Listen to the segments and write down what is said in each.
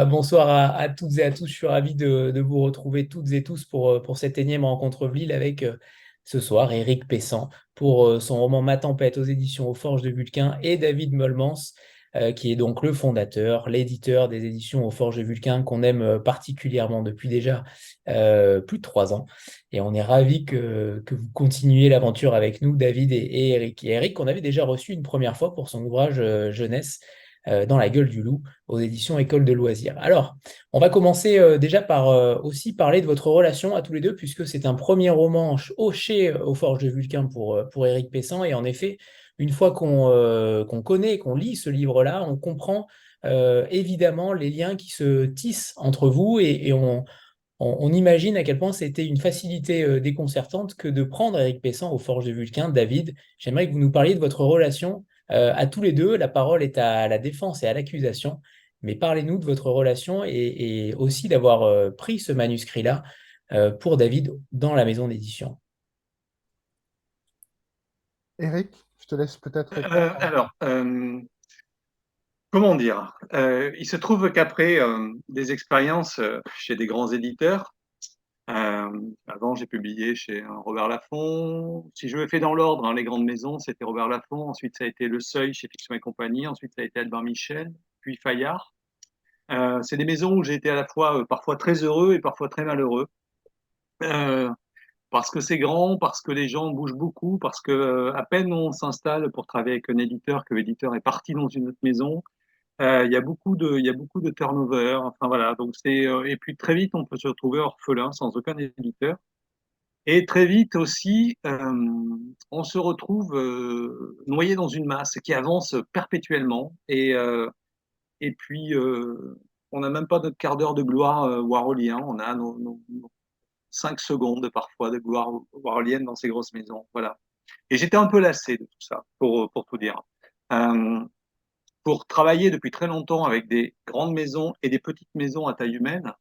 Bonsoir à toutes et à tous. Je suis ravi de vous retrouver toutes et tous pour cette énième rencontre Vlil avec ce soir Éric Pessan pour son roman Ma Tempête aux éditions Aux Forges de Vulcain et David Molmans, qui est donc le fondateur, l'éditeur des éditions Aux Forges de Vulcain qu'on aime particulièrement depuis déjà plus de 3 ans. Et on est ravi que vous continuiez l'aventure avec nous, David et Éric. Et Éric, qu'on avait déjà reçu une première fois pour son ouvrage jeunesse dans la gueule du loup aux éditions École de loisirs. Alors, on va commencer déjà par aussi parler de votre relation à tous les deux, puisque c'est un premier roman chez Aux Forges de Vulcain pour Éric Pessan. Et en effet, une fois qu'on connaît, qu'on lit ce livre-là, on comprend évidemment les liens qui se tissent entre vous et on imagine à quel point c'était une facilité déconcertante que de prendre Éric Pessan aux Forges de Vulcain. David, j'aimerais que vous nous parliez de votre relation à tous les deux. La parole est à la défense et à l'accusation, mais parlez-nous de votre relation et aussi d'avoir pris ce manuscrit-là pour David dans la maison d'édition. Eric, je te laisse peut-être répondre. Euh, alors, euh, Comment dire? Il se trouve qu'après des expériences chez des grands éditeurs, avant j'ai publié chez Robert Laffont. Si je me fais dans l'ordre, hein, les grandes maisons, c'était Robert Laffont. Ensuite, ça a été Le Seuil chez Fiction et Compagnie. Ensuite, ça a été Albin Michel, puis Fayard. C'est des maisons où j'ai été à la fois parfois très heureux et parfois très malheureux. Euh, Parce que c'est grand, parce que les gens bougent beaucoup, parce que à peine on s'installe pour travailler avec un éditeur, que l'éditeur est parti dans une autre maison. Il y a beaucoup de turnover. Enfin voilà, donc et puis très vite on peut se retrouver orphelin sans aucun éditeur. Et très vite aussi, on se retrouve noyé dans une masse qui avance perpétuellement. Et puis on n'a même pas notre quart d'heure de gloire warholien. On a nos 5 secondes parfois de gloire warholienne dans ces grosses maisons. Voilà. Et j'étais un peu lassé de tout ça, pour tout dire. Euh, pour travailler depuis très longtemps avec des grandes maisons et des petites maisons à taille humaine,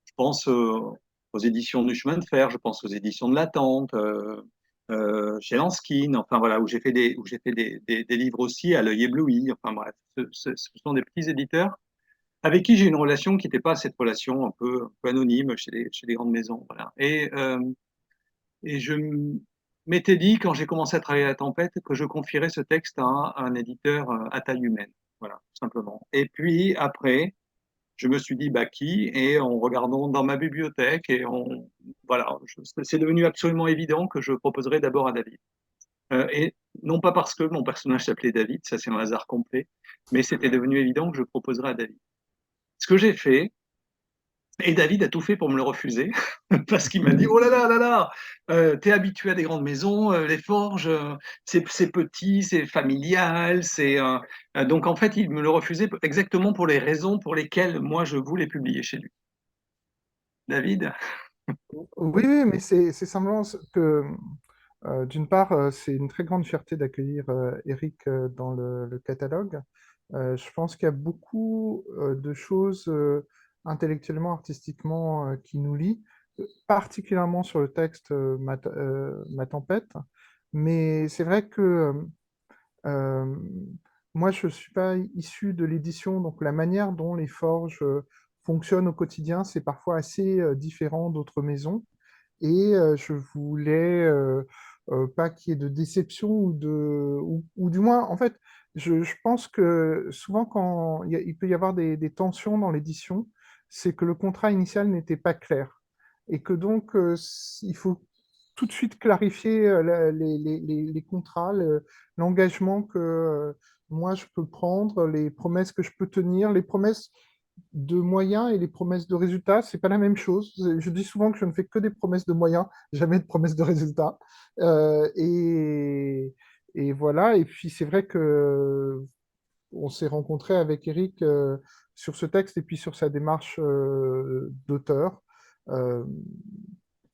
je pense aux éditions du chemin de fer, je pense aux éditions de l'Attente, chez Lanskin, enfin voilà, où j'ai fait des livres aussi à l'œil ébloui. Enfin bref, ce sont des petits éditeurs avec qui j'ai une relation qui n'était pas cette relation un peu anonyme chez les grandes maisons. Voilà. Et je m'étais dit, quand j'ai commencé à travailler à la Tempête, que je confierais ce texte à un éditeur à taille humaine. Voilà, tout simplement. Et puis après, je me suis dit, bah qui? Et en regardant dans ma bibliothèque, voilà, c'est devenu absolument évident que je proposerais d'abord à David. Et non pas parce que mon personnage s'appelait David, ça c'est un hasard complet, mais c'était devenu évident que je proposerais à David. Ce que j'ai fait, et David a tout fait pour me le refuser, parce qu'il m'a dit, oh là là, t'es habitué à des grandes maisons, les forges, c'est petit, c'est familial, donc en fait, il me le refusait exactement pour les raisons pour lesquelles moi je voulais publier chez lui. David? Oui, oui, mais c'est simplement que, d'une part, c'est une très grande fierté d'accueillir Eric dans le catalogue. Je pense qu'il y a beaucoup de choses intellectuellement, artistiquement qui nous lient, particulièrement sur le texte Ma Tempête. Mais c'est vrai que euh, moi, je ne suis pas issu de l'édition, donc la manière dont les forges fonctionnent au quotidien, c'est parfois assez différent d'autres maisons. Et je voulais pas qu'il y ait de déception ou du moins, en fait, je pense que souvent quand il peut y avoir des tensions dans l'édition, c'est que le contrat initial n'était pas clair et que donc il faut tout de suite clarifier les contrats, l'engagement que moi je peux prendre, les promesses que je peux tenir, les promesses de moyens et les promesses de résultats, c'est pas la même chose. Je dis souvent que je ne fais que des promesses de moyens, jamais de promesses de résultats. Euh, et, et voilà. Et puis c'est vrai que on s'est rencontré avec Eric sur ce texte et puis sur sa démarche d'auteur. Euh,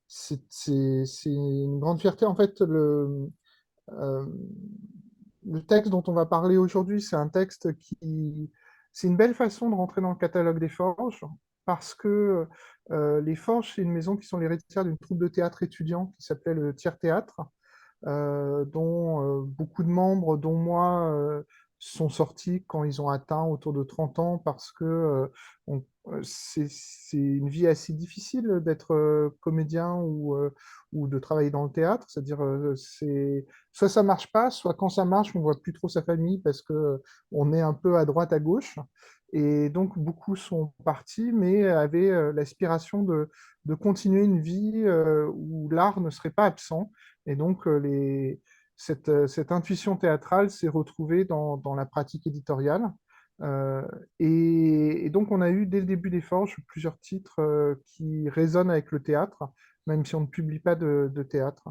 c'est une grande fierté. En fait, euh, le texte dont on va parler aujourd'hui, c'est un texte qui... C'est une belle façon de rentrer dans le catalogue des Forges, parce que les Forges, c'est une maison qui sont l'héritière d'une troupe de théâtre étudiant qui s'appelait le Tiers Théâtre, dont beaucoup de membres, dont moi, sont sortis quand ils ont atteint autour de 30 ans parce que c'est une vie assez difficile d'être comédien ou de travailler dans le théâtre. C'est-à-dire, soit ça marche pas, soit quand ça marche, on voit plus trop sa famille parce que on est un peu à droite, à gauche. Et donc, beaucoup sont partis, mais avaient l'aspiration de continuer une vie où l'art ne serait pas absent. Et donc, cette intuition théâtrale s'est retrouvée dans la pratique éditoriale. Euh, et donc, on a eu dès le début des Forges plusieurs titres qui résonnent avec le théâtre, même si on ne publie pas de théâtre.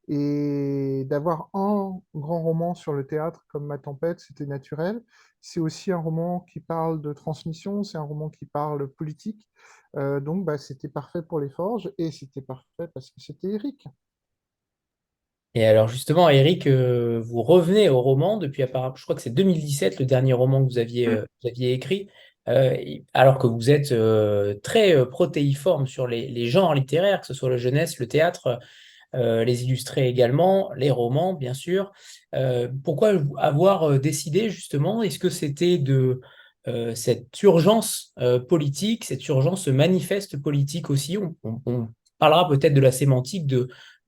Et d'avoir un grand roman sur le théâtre comme Ma Tempête, c'était naturel. C'est aussi un roman qui parle de transmission, c'est un roman qui parle politique. Donc, bah, c'était parfait pour les Forges et c'était parfait parce que c'était Eric. Et alors justement, Eric, vous revenez au roman depuis apparemment, je crois que c'est 2017 le dernier roman que vous aviez écrit, alors que vous êtes très protéiforme sur les genres littéraires, que ce soit la jeunesse, le théâtre, les illustrés également, les romans, bien sûr. Pourquoi avoir décidé justement, est-ce que c'était de cette urgence politique, cette urgence manifeste politique aussi? On parlera peut-être de la sémantique de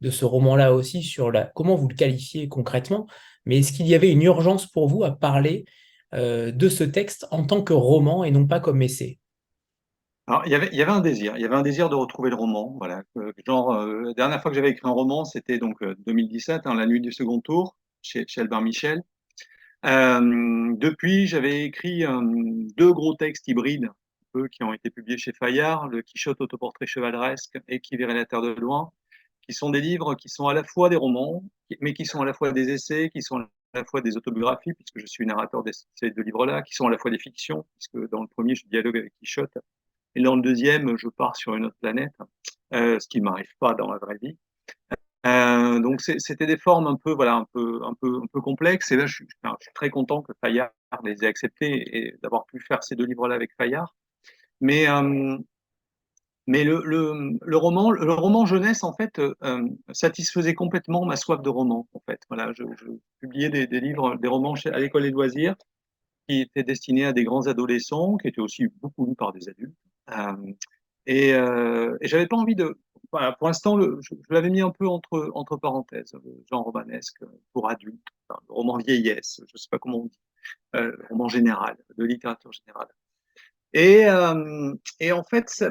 ce roman-là aussi, sur comment vous le qualifiez concrètement, mais est-ce qu'il y avait une urgence pour vous à parler de ce texte en tant que roman et non pas comme essai? Alors, il y avait il y avait un désir de retrouver le roman. Voilà. Genre, la dernière fois que j'avais écrit un roman, c'était donc 2017, hein, La nuit du second tour, chez Albin Michel. Depuis, j'avais écrit deux gros textes hybrides, eux, qui ont été publiés chez Fayard, Le Quichotte autoportrait chevaleresque et Qui verrait la terre de loin, qui sont des livres qui sont à la fois des romans, mais qui sont à la fois des essais, qui sont à la fois des autobiographies, puisque je suis narrateur de ces deux livres-là, qui sont à la fois des fictions, puisque dans le premier, je dialogue avec Quichotte, et dans le deuxième, je pars sur une autre planète, ce qui ne m'arrive pas dans la vraie vie. Donc c'était des formes un peu, voilà, un peu complexes. Et là, enfin, je suis très content que Fayard les ait acceptés et d'avoir pu faire ces deux livres-là avec Fayard. Mais, euh, mais le roman jeunesse, en fait, satisfaisait complètement ma soif de roman. En fait, voilà, je publiais des livres, des romans à l'école des loisirs qui étaient destinés à des grands adolescents, qui étaient aussi beaucoup lus par des adultes. Euh, et j'avais pas envie de. Voilà, pour l'instant, je l'avais mis un peu entre parenthèses, le genre romanesque pour adultes, enfin, le roman vieillesse, je sais pas comment on dit, roman général, de littérature générale. Et en fait,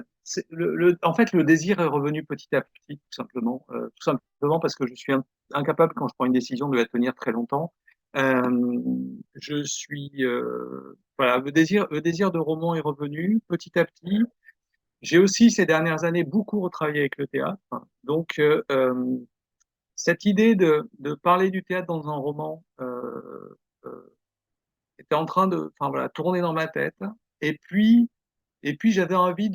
en fait, le désir est revenu petit à petit, tout simplement parce que je suis incapable, quand je prends une décision, de la tenir très longtemps. Euh, voilà, le désir de roman est revenu petit à petit. J'ai aussi ces dernières années beaucoup retravaillé avec le théâtre. Donc, cette idée de parler du théâtre dans un roman euh, était en train de, enfin, voilà, tourner dans ma tête. Et puis, et puis j'avais envie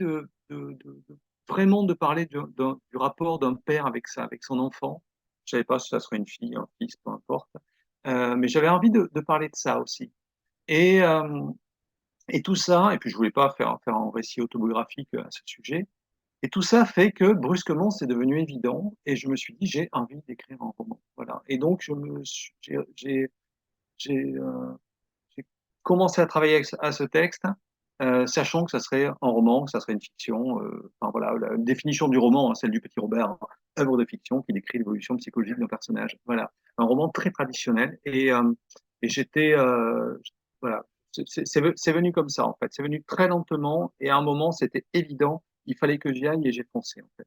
vraiment de parler du rapport d'un père avec son enfant. Je savais pas si ça serait une fille, un fils, peu importe. Mais j'avais envie de parler de ça aussi. Et, euh, et tout ça, et puis je voulais pas faire un récit autobiographique à ce sujet. Et tout ça fait que brusquement, c'est devenu évident et je me suis dit, j'ai envie d'écrire un roman. Voilà. Et donc, j'ai, j'ai commencé à travailler à ce texte, sachant que ça serait un roman, que ça serait une fiction. Enfin, voilà, la définition du roman, hein, celle du Petit Robert, hein, œuvre de fiction qui décrit l'évolution psychologique d'un personnage. Voilà. Un roman très traditionnel. Et j'étais. Voilà. C'est venu comme ça, en fait. C'est venu très lentement et à un moment, c'était évident. Il fallait que j'y aille et j'ai foncé, en fait.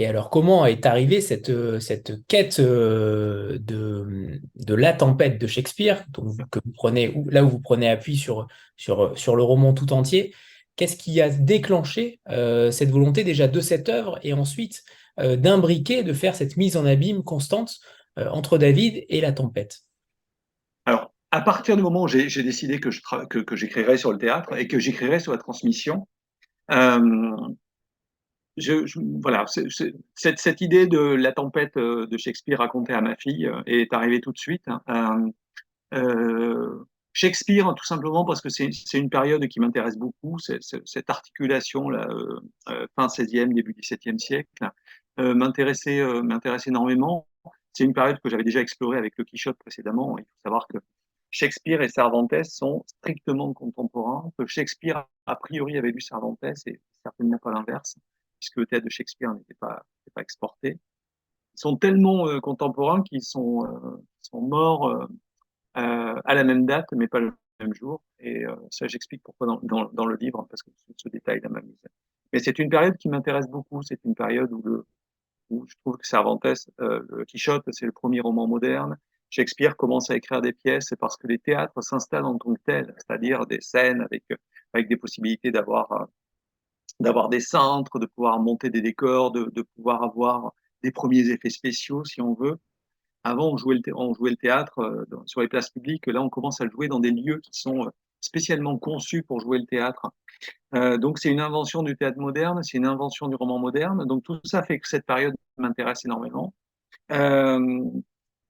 Et alors, comment est arrivée cette quête de la tempête de Shakespeare, que vous prenez, là où vous prenez appui sur le roman tout entier? Qu'est-ce qui a déclenché cette volonté déjà de cette œuvre et ensuite d'imbriquer, de faire cette mise en abîme constante entre David et la tempête? Alors, à partir du moment où j'ai décidé que j'écrirais sur le théâtre et que j'écrirais sur la transmission, euh, voilà, cette idée de la tempête de Shakespeare racontée à ma fille est arrivée tout de suite, hein. Shakespeare, tout simplement parce que c'est une période qui m'intéresse beaucoup, cette articulation là, fin 16e, début 17e siècle, m'intéresse énormément. C'est une période que j'avais déjà explorée avec le Quichotte précédemment. Il faut savoir que Shakespeare et Cervantes sont strictement contemporains, que Shakespeare, a priori, avait lu Cervantes et certainement pas l'inverse, puisque le théâtre de Shakespeare n'était pas exporté. Ils sont tellement contemporains qu'ils sont morts à la même date, mais pas le même jour. Et ça, j'explique pourquoi dans le livre, parce que ce détail-là m'amuse. Mais c'est une période qui m'intéresse beaucoup. C'est une période où je trouve que Cervantes, le Quichotte, c'est le premier roman moderne. Shakespeare commence à écrire des pièces parce que les théâtres s'installent en tant que tels, c'est-à-dire des scènes avec des possibilités d'avoir des cintres, de pouvoir monter des décors, de pouvoir avoir des premiers effets spéciaux, si on veut. Avant, on jouait le théâtre sur les places publiques. Là, on commence à le jouer dans des lieux qui sont spécialement conçus pour jouer le théâtre. Donc, c'est une invention du théâtre moderne, c'est une invention du roman moderne. Donc, tout ça fait que cette période m'intéresse énormément. Euh,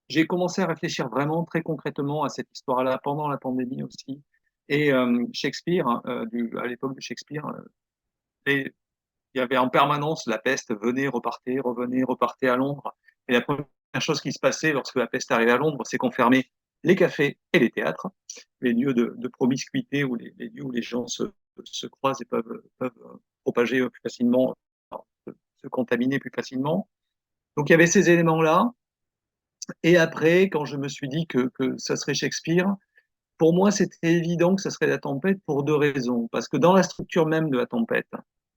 j'ai commencé à réfléchir vraiment très concrètement à cette histoire-là pendant la pandémie aussi. Et Shakespeare, à l'époque de Shakespeare, il y avait en permanence la peste, venez, repartez, revenez, repartez à Londres. Et la première chose qui se passait lorsque la peste arrivait à Londres, c'est qu'on fermait les cafés et les théâtres, les lieux de promiscuité, ou les lieux où les gens se croisent et peuvent propager plus facilement, se contaminer plus facilement. Donc il y avait ces éléments-là. Et après, quand je me suis dit que ça serait Shakespeare, pour moi, c'était évident que ça serait La Tempête pour deux raisons. Parce que dans la structure même de La Tempête,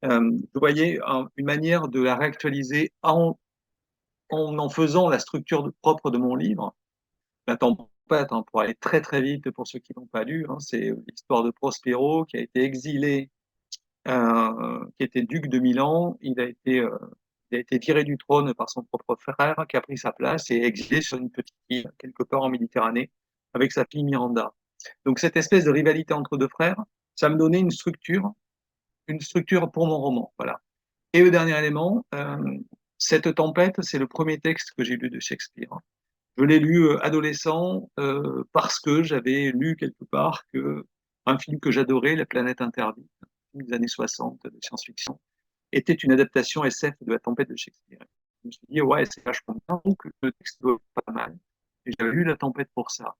je voyais une manière de la réactualiser en faisant la structure propre de mon livre. La Tempête, hein, pour aller très très vite pour ceux qui n'ont pas lu, hein, c'est l'histoire de Prospero qui a été exilé, qui était duc de Milan. Il a été tiré du trône par son propre frère qui a pris sa place et exilé sur une petite île quelque part en Méditerranée avec sa fille Miranda. Donc cette espèce de rivalité entre deux frères, ça me donnait une structure pour mon roman. Voilà. Et le dernier élément, cette tempête, c'est le premier texte que j'ai lu de Shakespeare. Je l'ai lu adolescent parce que j'avais lu quelque part que un film que j'adorais, La planète interdite, des années 60 de science-fiction, était une adaptation SF de La tempête de Shakespeare. Je me suis dit, ouais, c'est vachement bien, donc le texte doit être pas mal. Et j'avais lu La tempête pour ça.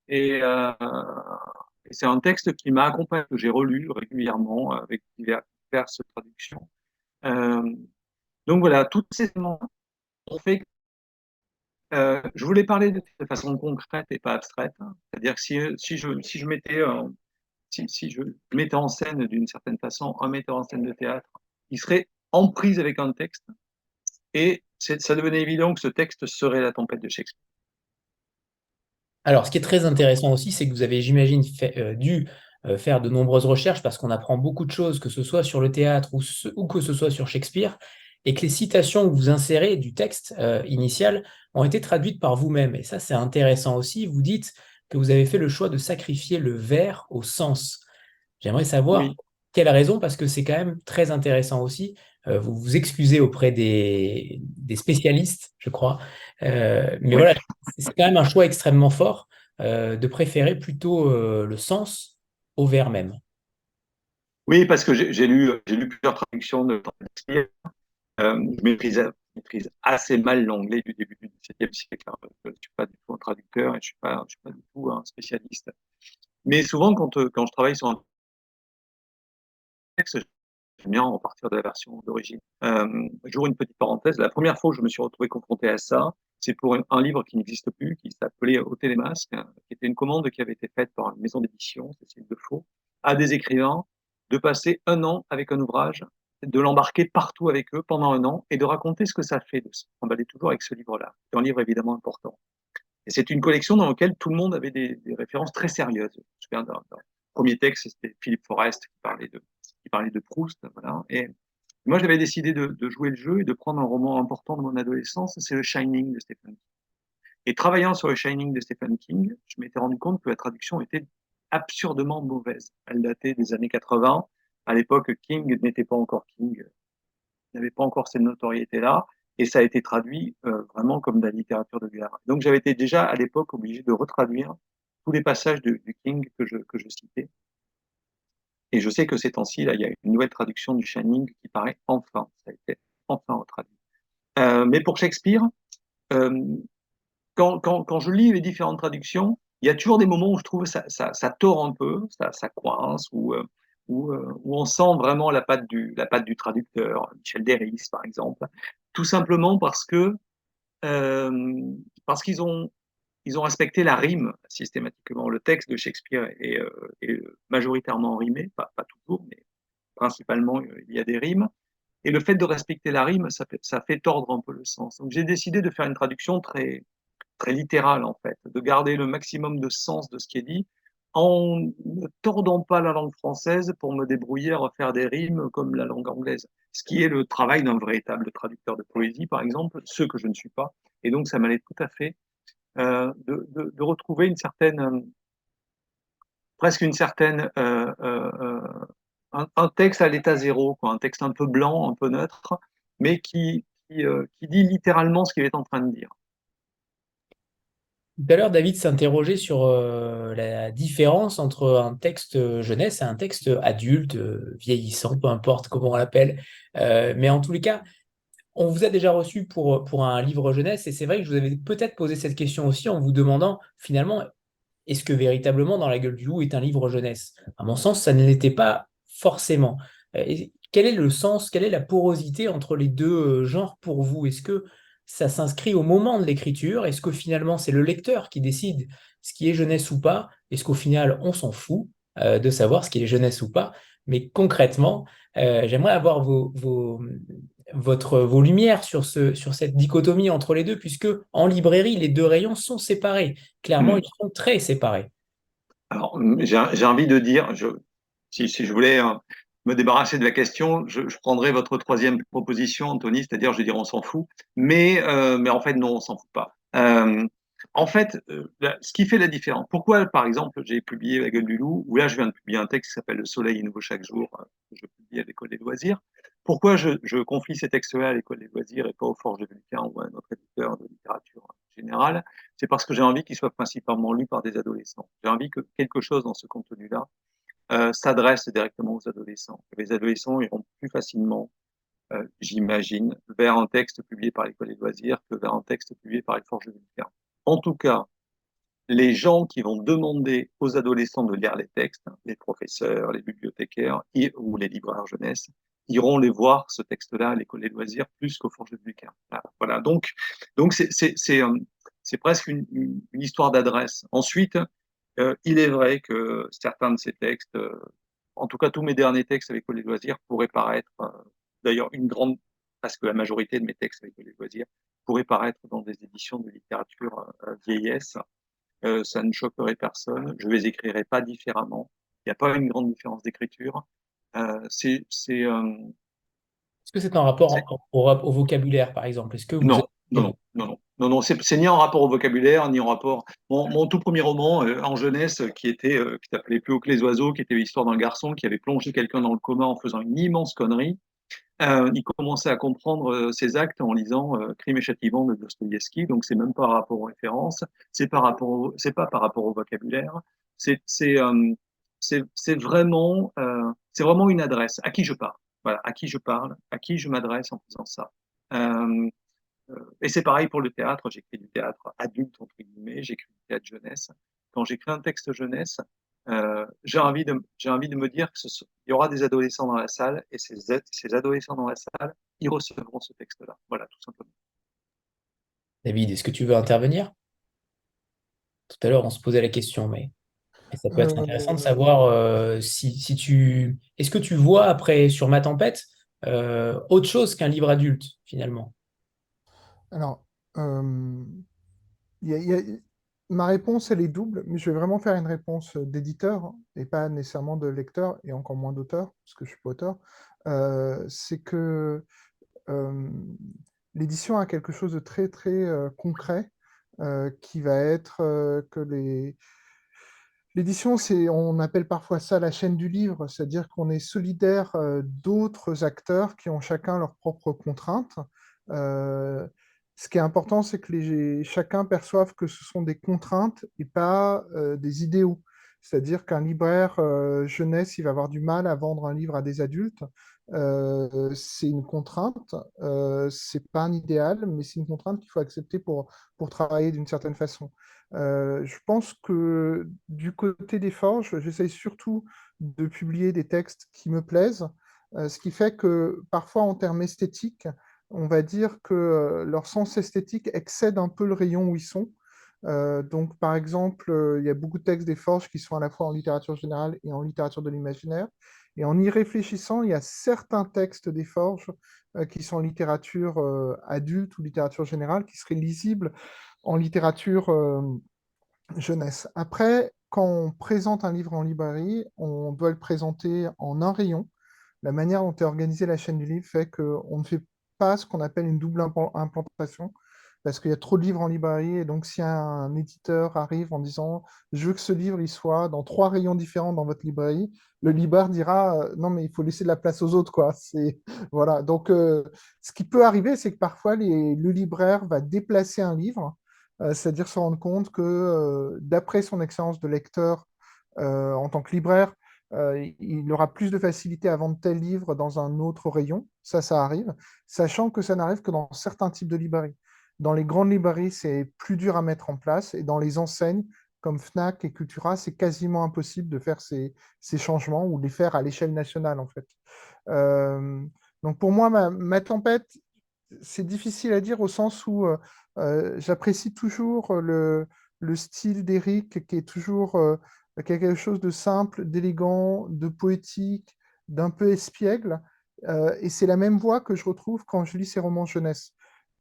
Et, euh, et c'est un texte qui m'a accompagné, que j'ai relu régulièrement avec diverses traductions. Euh, donc voilà, tous ces éléments ont fait que je voulais parler de façon concrète et pas abstraite. C'est-à-dire que si je mettais si je mettais en scène d'une certaine façon un metteur en scène de théâtre, il serait en prise avec un texte et ça devenait évident que ce texte serait La tempête de Shakespeare. Alors, ce qui est très intéressant aussi, c'est que vous avez, j'imagine, dû faire de nombreuses recherches parce qu'on apprend beaucoup de choses, que ce soit sur le théâtre ou que ce soit sur Shakespeare, et que les citations que vous insérez du texte initial ont été traduites par vous-même. Et ça, c'est intéressant aussi. Vous dites que vous avez fait le choix de sacrifier le vers au sens. J'aimerais savoir Oui, quelle raison, parce que c'est quand même très intéressant aussi. Vous vous excusez auprès des spécialistes, je crois. Mais oui. voilà, c'est quand même un choix extrêmement fort de préférer plutôt le sens au vers même. Oui, parce que j'ai lu plusieurs traductions de Shakespeare. Je maîtrise assez mal l'anglais du début du XVIIe siècle, hein, parce que je ne suis pas du tout un traducteur et je suis pas du tout un spécialiste. Mais souvent, quand je travaille sur un texte, j'aime bien repartir de la version d'origine. J'ouvre une petite parenthèse. La première fois que je me suis retrouvé confronté à ça, c'est pour un livre qui n'existe plus, qui s'appelait Au Télémasque, qui était une commande qui avait été faite par une maison d'édition, Cécile Defaux, à des écrivains, de passer un an avec un ouvrage, de l'embarquer partout avec eux pendant un an et de raconter ce que ça fait de se trimballer toujours avec ce livre-là. C'est un livre évidemment important. Et c'est une collection dans laquelle tout le monde avait des références très sérieuses. Je me souviens d'un premier texte, c'était Philippe Forest qui parlait de Proust. Voilà. Et moi, j'avais décidé de jouer le jeu et de prendre un roman important de mon adolescence, c'est Le Shining de Stephen King. Et travaillant sur Le Shining de Stephen King, je m'étais rendu compte que la traduction était absurdement mauvaise. Elle datait des années 80. À l'époque, King n'était pas encore King, n'avait pas encore cette notoriété-là, et ça a été traduit vraiment comme de la littérature de guerre. Donc j'avais été déjà à l'époque obligé de retraduire tous les passages du King que je citais. Et je sais que ces temps-ci, là, il y a une nouvelle traduction du Shining qui paraît enfin. Ça a été enfin retraduit. Mais pour Shakespeare, euh, quand je lis les différentes traductions, il y a toujours des moments où je trouve ça tord un peu, ça coince, où on sent vraiment la patte du traducteur, Michel Derys par exemple, tout simplement euh, parce ils ont respecté la rime systématiquement. Le texte de Shakespeare est majoritairement rimé, pas toujours, mais principalement il y a des rimes. Et le fait de respecter la rime, ça fait tordre un peu le sens. Donc j'ai décidé de faire une traduction très littérale, en fait, de garder le maximum de sens de ce qui est dit, en ne tordant pas la langue française pour me débrouiller à refaire des rimes comme la langue anglaise. Ce qui est le travail d'un véritable traducteur de poésie, par exemple, ce que je ne suis pas. Et donc ça m'allait tout à fait de retrouver une certaine, presque une certaine, un texte à l'état zéro, quoi, un texte un peu blanc, un peu neutre, mais qui dit littéralement ce qu'il est en train de dire. Tout à l'heure, David s'interrogeait sur la différence entre un texte jeunesse et un texte adulte, vieillissant, peu importe comment on l'appelle. Mais en tous les cas, on vous a déjà reçu pour un livre jeunesse et c'est vrai que je vous avais peut-être posé cette question aussi en vous demandant finalement, est-ce que véritablement Dans la gueule du loup est un livre jeunesse? À mon sens, ça ne l'était pas forcément. Quel est le sens, quelle est la porosité entre les deux genres pour vous? Est-ce que ça s'inscrit au moment de l'écriture? Est-ce que finalement c'est le lecteur qui décide ce qui est jeunesse ou pas? Est-ce qu'au final on s'en fout de savoir ce qui est jeunesse ou pas? Mais concrètement, j'aimerais avoir vos lumières sur sur cette dichotomie entre les deux, puisque en librairie, les deux rayons sont séparés. Clairement, ils sont très séparés. Alors, j'ai envie de dire, si je voulais me débarrasser de la question, je prendrais votre troisième proposition, Anthony, c'est-à-dire je dirais on s'en fout, mais en fait non, on s'en fout pas. En fait, ce qui fait la différence, pourquoi par exemple j'ai publié La Gueule du Loup, où là je viens de publier un texte qui s'appelle Le Soleil est nouveau chaque jour, que je publie à l'École des loisirs, pourquoi je confie ces textes-là à l'École des loisirs et pas aux Forges de Vulcain ou à notre éditeur de littérature générale, c'est parce que j'ai envie qu'il soit principalement lu par des adolescents. J'ai envie que quelque chose dans ce contenu-là s'adresse directement aux adolescents. Les adolescents iront plus facilement, j'imagine, vers un texte publié par l'École des loisirs que vers un texte publié par les Forges de Vulcain. En tout cas, les gens qui vont demander aux adolescents de lire les textes, les professeurs, les bibliothécaires ou les libraires jeunesse, iront les voir, ce texte-là, à l'école des loisirs, plus qu'au Forges de Vulcain. Voilà. Donc c'est presque une histoire d'adresse. Ensuite, il est vrai que certains de ces textes, en tout cas tous mes derniers textes à l'école des loisirs, pourraient paraître, d'ailleurs parce que la majorité de mes textes à l'école des loisirs, pourraient paraître dans des éditions de littérature vieillesse. Ça ne choquerait personne. Je les écrirai pas différemment. Il n'y a pas une grande différence d'écriture. Euh, c'est, c'est, euh, Est-ce que c'est en rapport c'est- au vocabulaire, par exemple? Est-ce que vous non, non, avez... non, non, non, non, non. C'est ni en rapport au vocabulaire, ni en rapport. Mon tout premier roman en jeunesse, qui s'appelait Plus haut que les oiseaux, qui était l'histoire d'un garçon qui avait plongé quelqu'un dans le coma en faisant une immense connerie. Il commençait à comprendre ses actes en lisant Crime et châtiment de Dostoïevski, donc c'est même pas par rapport aux références, c'est pas par rapport au vocabulaire, c'est c'est euh, c'est vraiment une adresse. À qui je parle, voilà, à qui je parle, à qui je m'adresse en faisant ça. Euh, et c'est pareil pour le théâtre. J'écris du théâtre adulte entre guillemets, j'écris du théâtre jeunesse. Quand j'écris un texte jeunesse, j'ai envie de me dire il y aura des adolescents dans la salle et ces adolescents dans la salle, ils recevront ce texte-là. Voilà, tout simplement. David, est-ce que tu veux intervenir? Tout à l'heure, on se posait la question, mais ça peut être intéressant de Euh, savoir si tu... Est-ce que tu vois après sur Ma Tempête autre chose qu'un livre adulte, finalement? alors, euh, il y a- il y a- ma réponse, elle est double, mais je vais vraiment faire une réponse d'éditeur et pas nécessairement de lecteur et encore moins d'auteur, parce que je suis pas auteur. C'est que euh, l'édition a quelque chose de très très concret qui va être que l'édition, on appelle parfois ça la chaîne du livre, c'est-à-dire qu'on est solidaire d'autres acteurs qui ont chacun leurs propres contraintes. Euh, Ce qui est important, c'est que chacun perçoive que ce sont des contraintes et pas des idéaux. C'est-à-dire qu'un libraire jeunesse, il va avoir du mal à vendre un livre à des adultes. C'est une contrainte, c'est pas un idéal, mais c'est une contrainte qu'il faut accepter pour travailler d'une certaine façon. Je pense que du côté des forges, j'essaye surtout de publier des textes qui me plaisent, ce qui fait que parfois en termes esthétiques, on va dire que leur sens esthétique excède un peu le rayon où ils sont. Donc, par exemple, il y a beaucoup de textes des Forges qui sont à la fois en littérature générale et en littérature de l'imaginaire. Et en y réfléchissant, il y a certains textes des Forges qui sont en littérature adulte ou littérature générale qui seraient lisibles en littérature jeunesse. Après, quand on présente un livre en librairie, on doit le présenter en un rayon. La manière dont est organisée la chaîne du livre fait qu'on ne fait pas ce qu'on appelle une double implantation, parce qu'il y a trop de livres en librairie, et donc si un éditeur arrive en disant «Je veux que ce livre il soit dans 3 rayons différents dans votre librairie», le libraire dira «Non, mais il faut laisser de la place aux autres, quoi». Voilà. Donc, ce qui peut arriver, c'est que parfois le libraire va déplacer un livre, c'est-à-dire se rendre compte que, d'après son expérience de lecteur en tant que libraire, il aura plus de facilité à vendre tel livre dans un autre rayon. Ça arrive, sachant que ça n'arrive que dans certains types de librairies. Dans les grandes librairies, c'est plus dur à mettre en place, et dans les enseignes comme Fnac et Cultura, c'est quasiment impossible de faire ces changements ou de les faire à l'échelle nationale, en fait. Euh, donc pour moi, ma tempête, c'est difficile à dire au sens où j'apprécie toujours le style d'Éric qui est toujours quelque chose de simple, d'élégant, de poétique, d'un peu espiègle. Et c'est la même voix que je retrouve quand je lis ses romans jeunesse.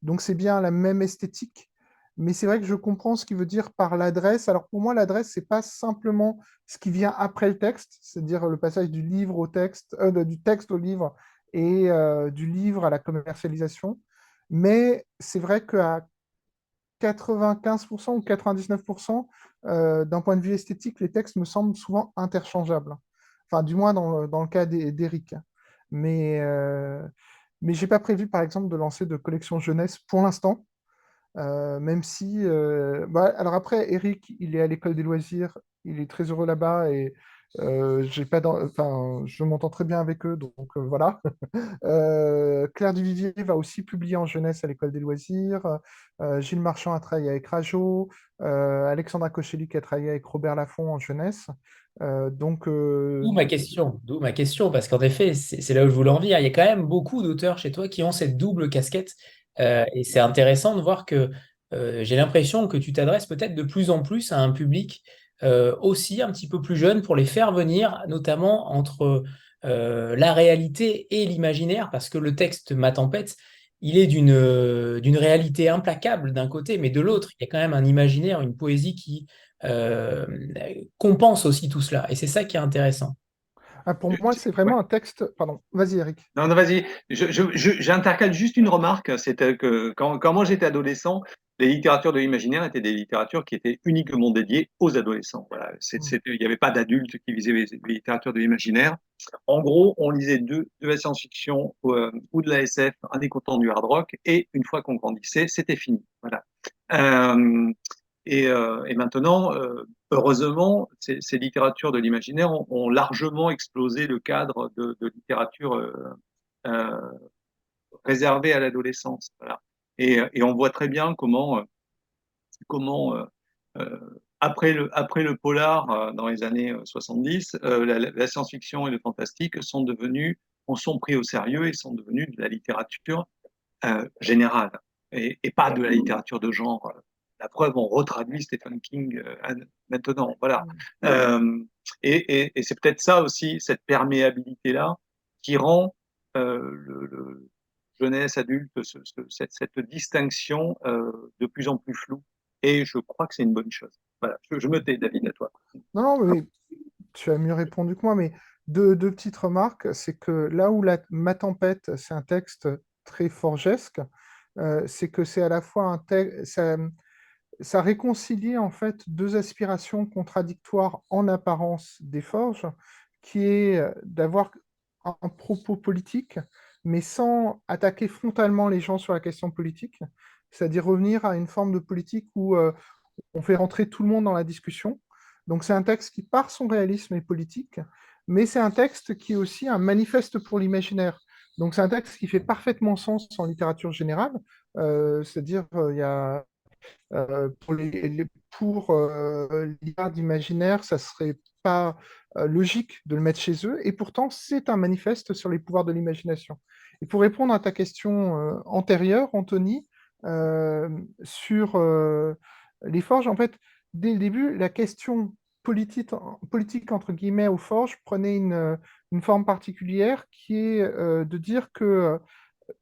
Donc c'est bien la même esthétique, mais c'est vrai que je comprends ce qu'il veut dire par l'adresse. Alors pour moi, l'adresse, c'est pas simplement ce qui vient après le texte, c'est-à-dire le passage du livre au texte, du texte au livre et du livre à la commercialisation. Mais c'est vrai qu'à 95% ou 99%, d'un point de vue esthétique, les textes me semblent souvent interchangeables. Enfin, du moins dans le cas d'Éric. Mais, mais je n'ai pas prévu, par exemple, de lancer de collection jeunesse pour l'instant. Même si, alors après, Eric, il est à l'école des loisirs, il est très heureux là-bas et j'ai pas enfin, je m'entends très bien avec eux, donc voilà. Claire Duvivier va aussi publier en jeunesse à l'école des loisirs. Gilles Marchand a travaillé avec Rajo. Alexandra Kochelik a travaillé avec Robert Laffont en jeunesse. Donc, D'où ma question, parce qu'en effet, c'est là où je voulais en venir. Il y a quand même beaucoup d'auteurs chez toi qui ont cette double casquette. Et c'est intéressant de voir que j'ai l'impression que tu t'adresses peut-être de plus en plus à un public aussi un petit peu plus jeune pour les faire venir, notamment entre la réalité et l'imaginaire, parce que le texte Ma Tempête, il est d'une réalité implacable d'un côté, mais de l'autre, il y a quand même un imaginaire, une poésie qui euh, compense aussi tout cela. Et c'est ça qui est intéressant. pour moi, c'est vraiment Ouais. un texte. Pardon, vas-y, Eric. Non, non, vas-y. J'intercale juste une remarque. C'était que quand moi j'étais adolescent, les littératures de l'imaginaire étaient des littératures qui étaient uniquement dédiées aux adolescents. Voilà. Il n'y avait pas d'adultes qui lisaient les littératures de l'imaginaire. En gros, on lisait de la science-fiction ou de la SF, indépendamment du hard rock, et une fois qu'on grandissait, c'était fini. Voilà. Euh, et maintenant, heureusement, ces littératures de l'imaginaire ont largement explosé le cadre de littérature euh, réservée à l'adolescence. Voilà. Et on voit très bien comment après le polar dans les années 70, la science-fiction et le fantastique sont pris au sérieux et sont devenus de la littérature générale et pas de la littérature de genre. La preuve, on retraduit Stephen King maintenant. Voilà. Euh, et c'est peut-être ça aussi, cette perméabilité-là, qui rend le jeunesse adulte, cette distinction de plus en plus floue. Et je crois que c'est une bonne chose. Voilà, je me tais, David, à toi. Non, non, mais tu as mieux répondu que moi, mais deux petites remarques. C'est que là où Ma Tempête, c'est un texte très forgesque, c'est que c'est à la fois un texte. Ça réconcilie en fait deux aspirations contradictoires en apparence des Forges, qui est d'avoir un propos politique, mais sans attaquer frontalement les gens sur la question politique, c'est-à-dire revenir à une forme de politique où on fait rentrer tout le monde dans la discussion. Donc c'est un texte qui, par son réalisme, est politique, mais c'est un texte qui est aussi un manifeste pour l'imaginaire. Donc c'est un texte qui fait parfaitement sens en littérature générale, c'est-à-dire il y a pour l'IA d'imaginaire, ça serait pas logique de le mettre chez eux, et pourtant c'est un manifeste sur les pouvoirs de l'imagination. Et pour répondre à ta question antérieure, Anthony, euh, sur les forges, en fait, dès le début, la question politique entre guillemets aux forges prenait une forme particulière qui est de dire que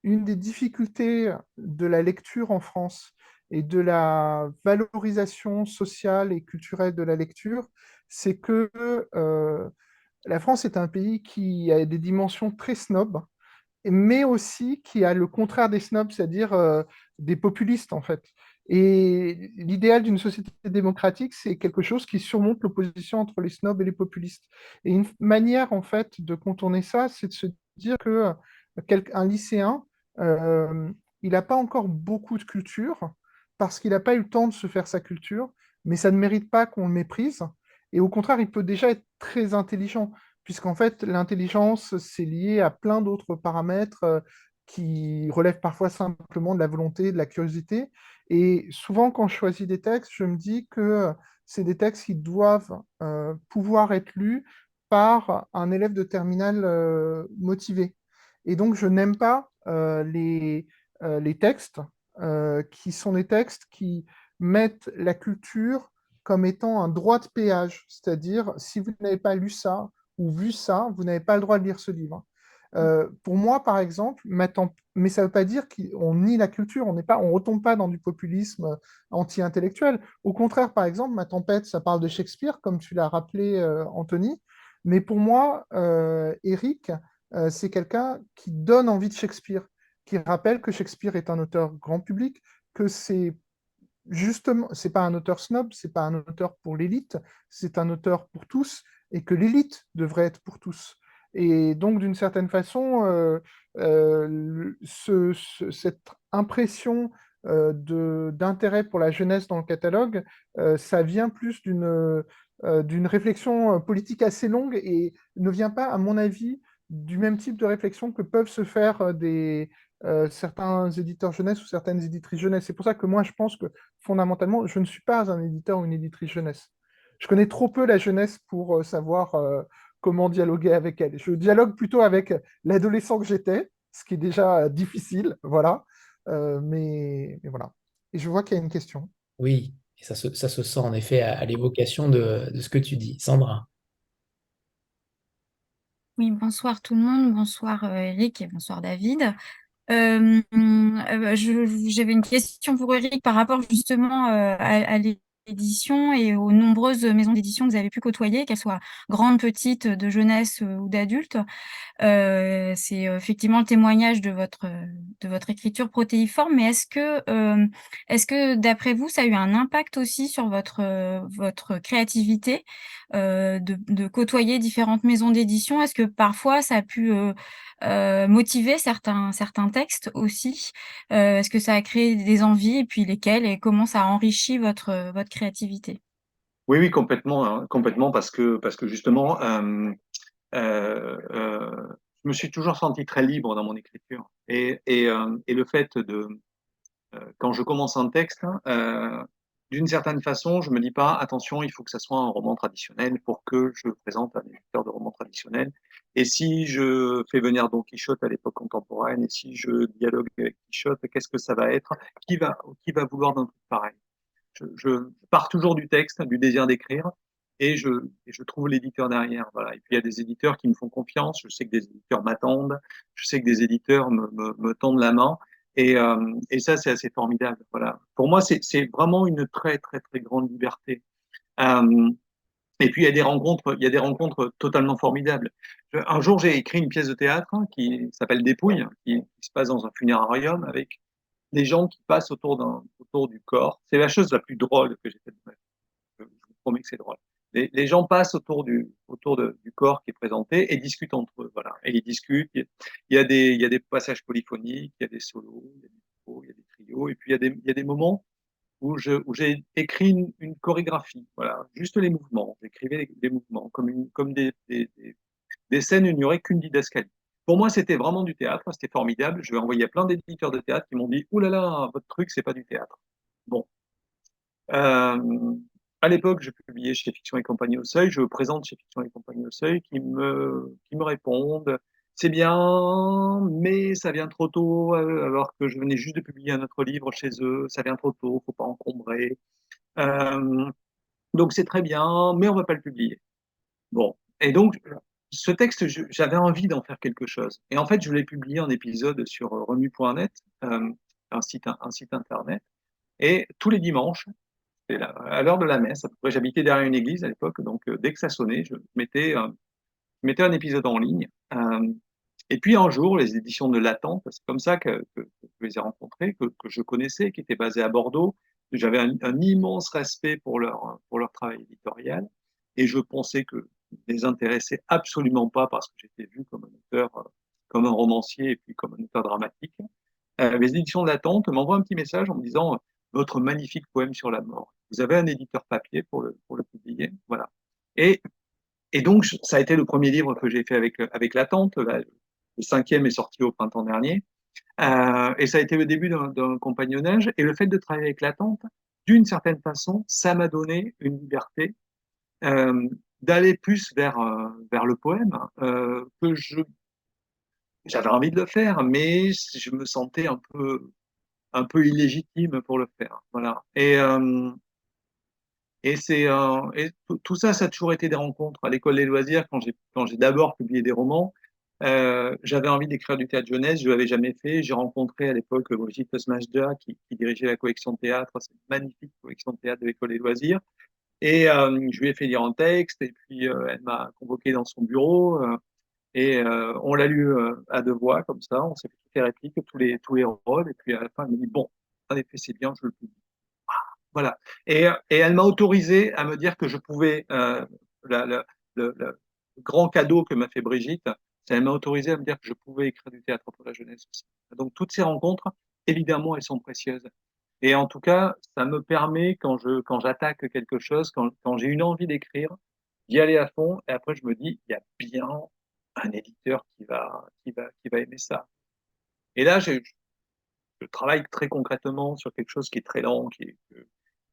une des difficultés de la lecture en France et de la valorisation sociale et culturelle de la lecture, c'est que la France est un pays qui a des dimensions très snob, mais aussi qui a le contraire des snobs, c'est-à-dire des populistes en fait. Et l'idéal d'une société démocratique, c'est quelque chose qui surmonte l'opposition entre les snobs et les populistes. Et une manière en fait de contourner ça, c'est de se dire que un lycéen, euh, il n'a pas encore beaucoup de culture parce qu'il n'a pas eu le temps de se faire sa culture, mais ça ne mérite pas qu'on le méprise. Et au contraire, il peut déjà être très intelligent puisqu'en fait, l'intelligence, c'est lié à plein d'autres paramètres qui relèvent parfois simplement de la volonté, de la curiosité. Et souvent, quand je choisis des textes, je me dis que c'est des textes qui doivent pouvoir être lus par un élève de terminale motivé. Et donc, je n'aime pas les textes qui sont des textes qui mettent la culture comme étant un droit de péage, c'est-à-dire si vous n'avez pas lu ça, ou vu ça, vous n'avez pas le droit de lire ce livre. Pour moi, par exemple, mais ça ne veut pas dire qu'on nie la culture, on ne retombe pas dans du populisme anti-intellectuel. Au contraire, par exemple, Ma Tempête, ça parle de Shakespeare, comme tu l'as rappelé, Anthony, mais pour moi, Eric, c'est quelqu'un qui donne envie de Shakespeare, qui rappelle que Shakespeare est un auteur grand public, que c'est justement, c'est pas un auteur snob, c'est pas un auteur pour l'élite, c'est un auteur pour tous, et que l'élite devrait être pour tous. Et donc, d'une certaine façon, cette impression d'intérêt pour la jeunesse dans le catalogue, ça vient plus d'une réflexion politique assez longue et ne vient pas, à mon avis, du même type de réflexion que peuvent se faire certains éditeurs jeunesse ou certaines éditrices jeunesse. C'est pour ça que moi, je pense que fondamentalement, je ne suis pas un éditeur ou une éditrice jeunesse. Je connais trop peu la jeunesse pour savoir comment dialoguer avec elle. Je dialogue plutôt avec l'adolescent que j'étais, ce qui est déjà difficile, voilà. Mais voilà. Et je vois qu'il y a une question. Oui, et ça se sent en effet à l'évocation de ce que tu dis. Sandra. Oui, bonsoir tout le monde, bonsoir Eric et bonsoir David. J'avais une question pour Eric par rapport justement à l'édition et aux nombreuses maisons d'édition que vous avez pu côtoyer, qu'elles soient grandes, petites, de jeunesse ou d'adultes. C'est effectivement le témoignage de votre écriture protéiforme, mais est-ce que d'après vous, ça a eu un impact aussi sur votre créativité de côtoyer différentes maisons d'édition? Est-ce que parfois ça a pu motiver certains textes aussi? Est-ce que ça a créé des envies et puis lesquelles et comment ça a enrichi votre créativité? Oui, oui, complètement, hein, complètement, parce que justement, je me suis toujours senti très libre dans mon écriture. Et le fait quand je commence un texte, d'une certaine façon, je me dis pas, attention, il faut que ça soit un roman traditionnel pour que je présente un éditeur de roman traditionnel. Et si je fais venir Don Quichotte à l'époque contemporaine, et si je dialogue avec Quichotte, qu'est-ce que ça va être? Qui va vouloir d'un truc pareil? Je pars toujours du texte, du désir d'écrire, et je trouve l'éditeur derrière. Voilà. Et puis il y a des éditeurs qui me font confiance. Je sais que des éditeurs m'attendent. Je sais que des éditeurs me tendent la main. Et ça, c'est assez formidable. Voilà. Pour moi, c'est vraiment une très, très, très grande liberté. Euh, et puis il y a des rencontres totalement formidables. Un jour, j'ai écrit une pièce de théâtre qui s'appelle Dépouille, qui se passe dans un funérarium avec des gens qui passent autour du corps. C'est la chose la plus drôle que j'ai faite de ma vie. Je vous promets que c'est drôle. Les gens passent du corps qui est présenté et discutent entre eux. Voilà. Et ils discutent. Il y a des passages polyphoniques, il y a des solos, il y a des duos, il y a des trios. Et puis il y a des moments où j'ai écrit une chorégraphie, voilà, juste les mouvements. J'écrivais les mouvements comme des scènes où il n'y aurait qu'une didascalie. Pour moi, c'était vraiment du théâtre, c'était formidable. Je vais envoyer à plein d'éditeurs de théâtre qui m'ont dit: ouh là là, votre truc, c'est pas du théâtre. Bon. À l'époque, je publiais chez Fiction et Compagnie au Seuil, je présente chez Fiction et Compagnie au Seuil, qui me répondent: c'est bien, mais ça vient trop tôt, alors que je venais juste de publier un autre livre chez eux, ça vient trop tôt, faut pas encombrer. Euh, donc c'est très bien, mais on va pas le publier. Bon. Et donc, ce texte, j'avais envie d'en faire quelque chose. Et en fait, je l'ai publié en épisode sur remue.net, un site internet. Et tous les dimanches, à l'heure de la messe, à peu près, j'habitais derrière une église à l'époque, donc dès que ça sonnait, je mettais un épisode en ligne. Et puis un jour, les éditions de L'Attente, c'est comme ça que je les ai rencontrés, que je connaissais, qui étaient basés à Bordeaux. J'avais un immense respect pour leur travail éditorial, et je pensais que ne les intéressait absolument pas parce que j'étais vu comme un auteur, comme un romancier et puis comme un auteur dramatique. Les éditions de l'Attente m'envoient un petit message en me disant: votre magnifique poème sur la mort. Vous avez un éditeur papier pour le publier, voilà. Et, et donc ça a été le premier livre que j'ai fait avec l'Attente. Le cinquième est sorti au printemps dernier, et ça a été le début d'un compagnonnage. Et le fait de travailler avec l'Attente, d'une certaine façon, ça m'a donné une liberté euh, d'aller plus vers le poème, que j'avais envie de le faire, mais je me sentais un peu illégitime pour le faire. Voilà. Et tout ça, ça a toujours été des rencontres. À l'école des loisirs, quand j'ai d'abord publié des romans, j'avais envie d'écrire du théâtre jeunesse, je ne l'avais jamais fait. J'ai rencontré à l'époque Brigitte Osmajda qui dirigeait la collection de théâtre, cette magnifique collection de théâtre de l'école des loisirs. Et je lui ai fait lire un texte, et puis elle m'a convoqué dans son bureau. On l'a lu à deux voix, comme ça, on s'est fait toutes les répliques, tous les rôles, et puis à la fin, elle m'a dit: bon, en effet, c'est bien, je le publie. Voilà. Et elle m'a autorisé à me dire que je pouvais, la- la- le grand cadeau que m'a fait Brigitte, c'est qu'elle m'a autorisé à me dire que je pouvais écrire du théâtre pour la jeunesse aussi. Donc, toutes ces rencontres, évidemment, elles sont précieuses. Et en tout cas, ça me permet, quand j'attaque quelque chose, quand j'ai une envie d'écrire, d'y aller à fond. Et après, je me dis: il y a bien un éditeur qui va aimer ça. Et là, je travaille très concrètement sur quelque chose qui est très lent,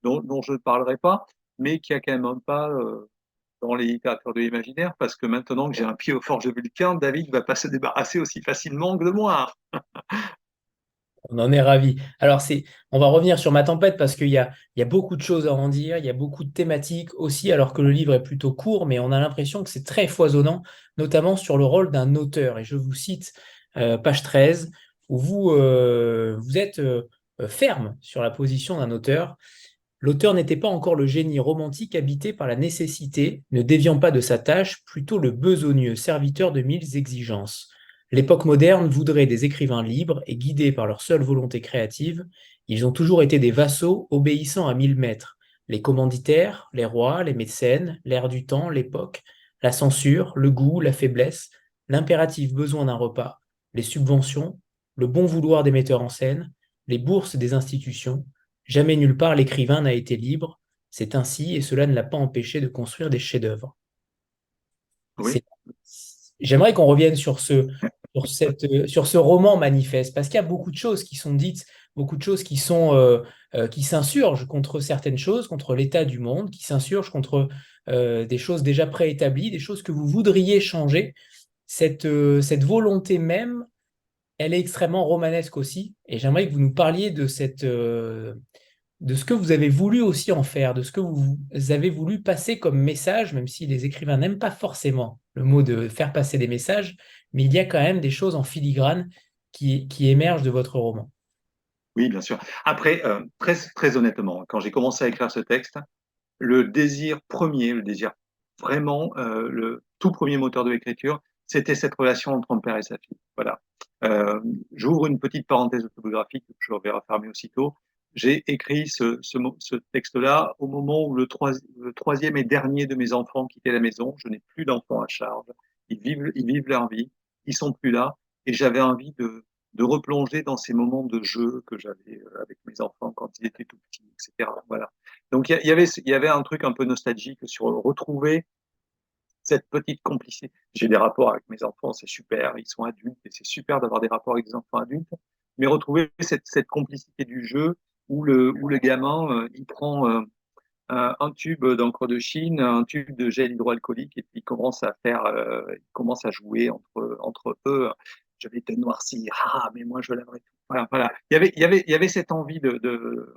dont je ne parlerai pas, mais qui a quand même un pas dans les littératures de l'imaginaire, parce que maintenant que j'ai un pied aux forges de Vulcain, David ne va pas se débarrasser aussi facilement que de moi. On en est ravis. Alors, on va revenir sur Ma Tempête parce il y a beaucoup de choses à en dire, il y a beaucoup de thématiques aussi, alors que le livre est plutôt court, mais on a l'impression que c'est très foisonnant, notamment sur le rôle d'un auteur. Et je vous cite page 13, où vous êtes ferme sur la position d'un auteur. L'auteur n'était pas encore le génie romantique habité par la nécessité, ne déviant pas de sa tâche, plutôt le besogneux serviteur de mille exigences. L'époque moderne voudrait des écrivains libres et guidés par leur seule volonté créative. Ils ont toujours été des vassaux obéissant à mille maîtres. Les commanditaires, les rois, les mécènes, l'air du temps, l'époque, la censure, le goût, la faiblesse, l'impératif besoin d'un repas, les subventions, le bon vouloir des metteurs en scène, les bourses des institutions. Jamais nulle part l'écrivain n'a été libre. C'est ainsi, et cela ne l'a pas empêché de construire des chefs-d'œuvre. Oui, C'est- J'aimerais qu'on revienne sur ce roman manifeste, parce qu'il y a beaucoup de choses qui sont dites, beaucoup de choses qui s'insurgent contre certaines choses, contre l'état du monde, qui s'insurgent contre des choses déjà préétablies, des choses que vous voudriez changer. Cette volonté même, elle est extrêmement romanesque aussi, et j'aimerais que vous nous parliez de ce que vous avez voulu aussi en faire, de ce que vous avez voulu passer comme message, même si les écrivains n'aiment pas forcément le mot de faire passer des messages, mais il y a quand même des choses en filigrane qui émergent de votre roman. oui, bien sûr. Après, très honnêtement, quand j'ai commencé à écrire ce texte, le désir premier, le désir vraiment, le tout premier moteur de l'écriture, c'était cette relation entre un père et sa fille. Voilà. Euh, J'ouvre une petite parenthèse autobiographique que je vais refermer aussitôt. J'ai écrit ce texte-là au moment où le troisième et dernier de mes enfants quittait la maison. Je n'ai plus d'enfants à charge. Ils vivent leur vie. Ils sont plus là. Et j'avais envie de replonger dans ces moments de jeu que j'avais avec mes enfants quand ils étaient tout petits, etc. Voilà. Donc il y avait un truc un peu nostalgique sur retrouver cette petite complicité. J'ai des rapports avec mes enfants, c'est super, ils sont adultes et c'est super d'avoir des rapports avec des enfants adultes, mais retrouver cette complicité du jeu où le gamin, il prend un tube d'encre de Chine, un tube de gel hydroalcoolique et puis il commence à jouer entre eux. Je vais te noircir, ah, mais moi je l'aimerais tout. Voilà, voilà. Il y avait cette envie de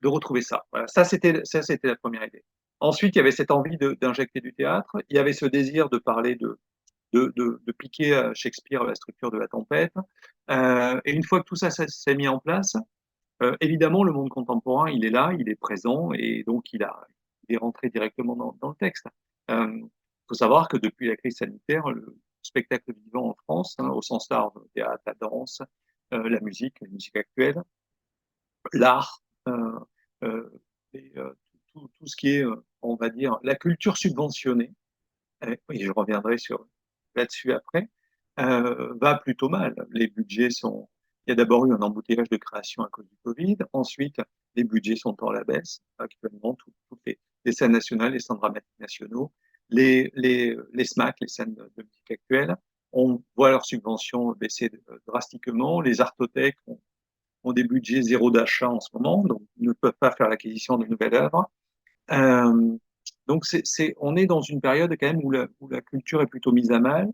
retrouver ça. Voilà, ça c'était la première idée. Ensuite, il y avait cette envie d'injecter du théâtre. Il y avait ce désir de parler de piquer à Shakespeare la structure de la tempête. Et une fois que tout ça s'est mis en place, évidemment, le monde contemporain, il est là, il est présent, et donc il est rentré directement dans le texte. Il faut savoir que depuis la crise sanitaire, le spectacle vivant en France, hein, au sens large, le théâtre, la danse, la musique actuelle, l'art, euh, euh, et, tout ce qui est, on va dire, la culture subventionnée, oui, je reviendrai là-dessus après, va plutôt mal. Les budgets sont. Il y a d'abord eu un embouteillage de création à cause du Covid. Ensuite, les budgets sont en la baisse. Actuellement, toutes les scènes nationales, les centres dramatiques nationaux, les SMAC, les scènes de musique actuelles, on voit leurs subventions baisser drastiquement. Les artothèques ont des budgets zéro d'achat en ce moment, donc ne peuvent pas faire l'acquisition de nouvelles œuvres. Euh, donc on est dans une période quand même où la culture est plutôt mise à mal,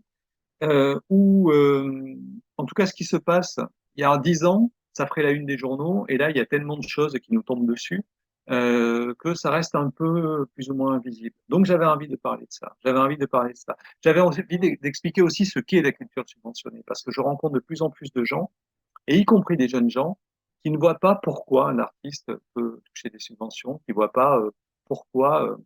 en tout cas ce qui se passe, il y a 10 ans, ça ferait la une des journaux, et là il y a tellement de choses qui nous tombent dessus que ça reste un peu plus ou moins invisible. Donc j'avais envie de parler de ça, j'avais envie de parler de ça. J'avais envie d'expliquer aussi ce qu'est la culture subventionnée, parce que je rencontre de plus en plus de gens, et y compris des jeunes gens, qui ne voient pas pourquoi un artiste peut toucher des subventions, qui ne voient pas pourquoi.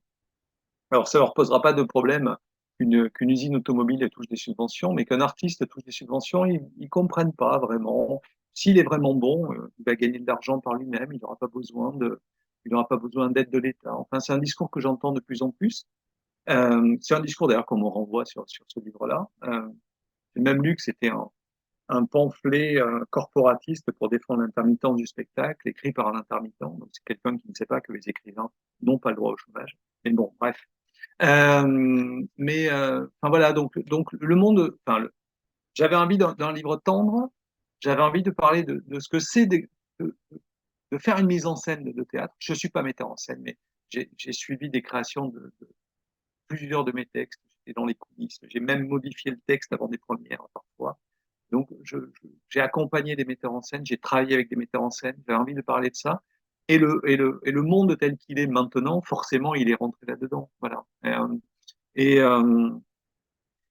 Alors, ça ne leur posera pas de problème qu'une usine automobile touche des subventions, mais qu'un artiste touche des subventions, ils ne comprennent pas vraiment. S'il est vraiment bon, il va gagner de l'argent par lui-même, il n'aura pas besoin d'aide de l'État. Enfin, c'est un discours que j'entends de plus en plus. C'est un discours d'ailleurs qu'on me renvoie sur ce livre-là. J'ai même lu que c'était un pamphlet corporatiste pour défendre l'intermittence du spectacle, écrit par un intermittent. Donc, c'est quelqu'un qui ne sait pas que les écrivains n'ont pas le droit au chômage. Mais bon, bref. Enfin voilà, donc le monde, j'avais envie d'un livre tendre, j'avais envie de parler de ce que c'est de faire une mise en scène de théâtre. Je suis pas metteur en scène, mais j'ai suivi des créations de plusieurs de mes textes. J'étais dans les coulisses. J'ai même modifié le texte avant des premières parfois. Donc, j'ai accompagné des metteurs en scène, j'ai travaillé avec des metteurs en scène, j'avais envie de parler de ça. Et le monde tel qu'il est maintenant, forcément, il est rentré là-dedans. Voilà. Et, euh,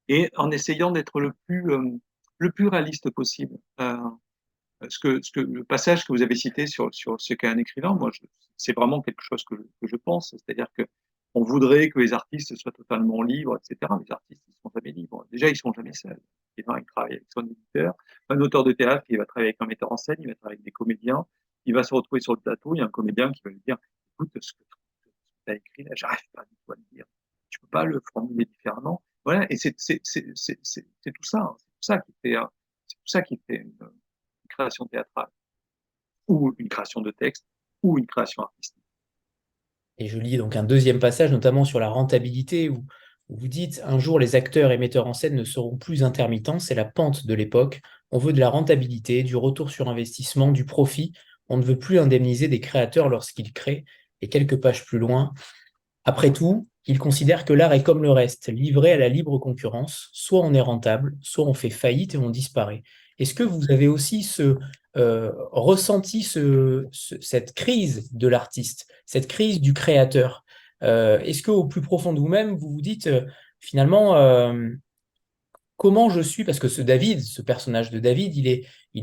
et en essayant d'être le plus réaliste possible. Le passage que vous avez cité sur ce qu'est un écrivain, moi, c'est vraiment quelque chose que je pense. C'est-à-dire que on voudrait que les artistes soient totalement libres, etc. Les artistes, ils sont jamais libres. Déjà, ils sont jamais seuls. Il travaille avec son éditeur. Un auteur de théâtre, il va travailler avec un metteur en scène, il va travailler avec des comédiens. Il va se retrouver sur le plateau, il y a un comédien qui va lui dire, écoute, ce que tu as écrit, là, j'arrive pas du tout à le dire. Tu peux pas le formuler différemment. Voilà. Et c'est tout ça. Hein. C'est tout ça qui fait une création théâtrale, ou une création de texte, ou une création artistique. Et je lis donc un deuxième passage, notamment sur la rentabilité, où vous dites, un jour, les acteurs et metteurs en scène ne seront plus intermittents, c'est la pente de l'époque. On veut de la rentabilité, du retour sur investissement, du profit. On ne veut plus indemniser des créateurs lorsqu'ils créent. Et quelques pages plus loin, après tout, ils considèrent que l'art est comme le reste, livré à la libre concurrence. Soit on est rentable, soit on fait faillite et on disparaît. Est-ce que vous avez aussi ressenti cette crise de l'artiste, cette crise du créateur? Est-ce qu'au plus profond de vous-même, vous vous dites finalement comment je suis? Parce que ce personnage de David, il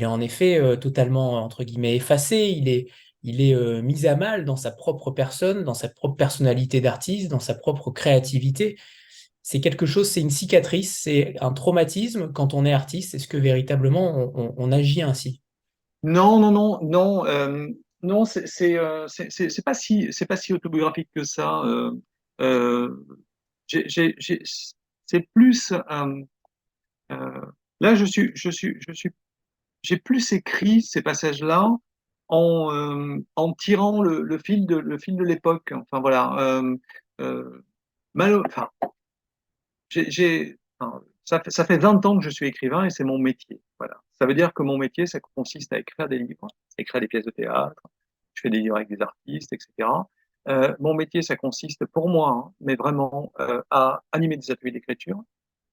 est en effet totalement, entre guillemets, effacé, il est mis à mal dans sa propre personne, dans sa propre personnalité d'artiste, dans sa propre créativité. C'est quelque chose, c'est une cicatrice, c'est un traumatisme quand on est artiste. Est-ce que véritablement on agit ainsi? Non, non, non, non, non, c'est pas si autobiographique que ça. Euh, j'ai- j'ai- j'ai- c'est plus Là, j'ai plus écrit ces passages-là en tirant le fil de l'époque. Enfin voilà. Enfin, enfin, ça fait 20 ans que je suis écrivain et c'est mon métier. Voilà. Ça veut dire que mon métier, ça consiste à écrire des livres, écrire des pièces de théâtre. Je fais des livres avec des artistes, etc. Mon métier, ça consiste pour moi, hein, mais vraiment, à animer des ateliers d'écriture.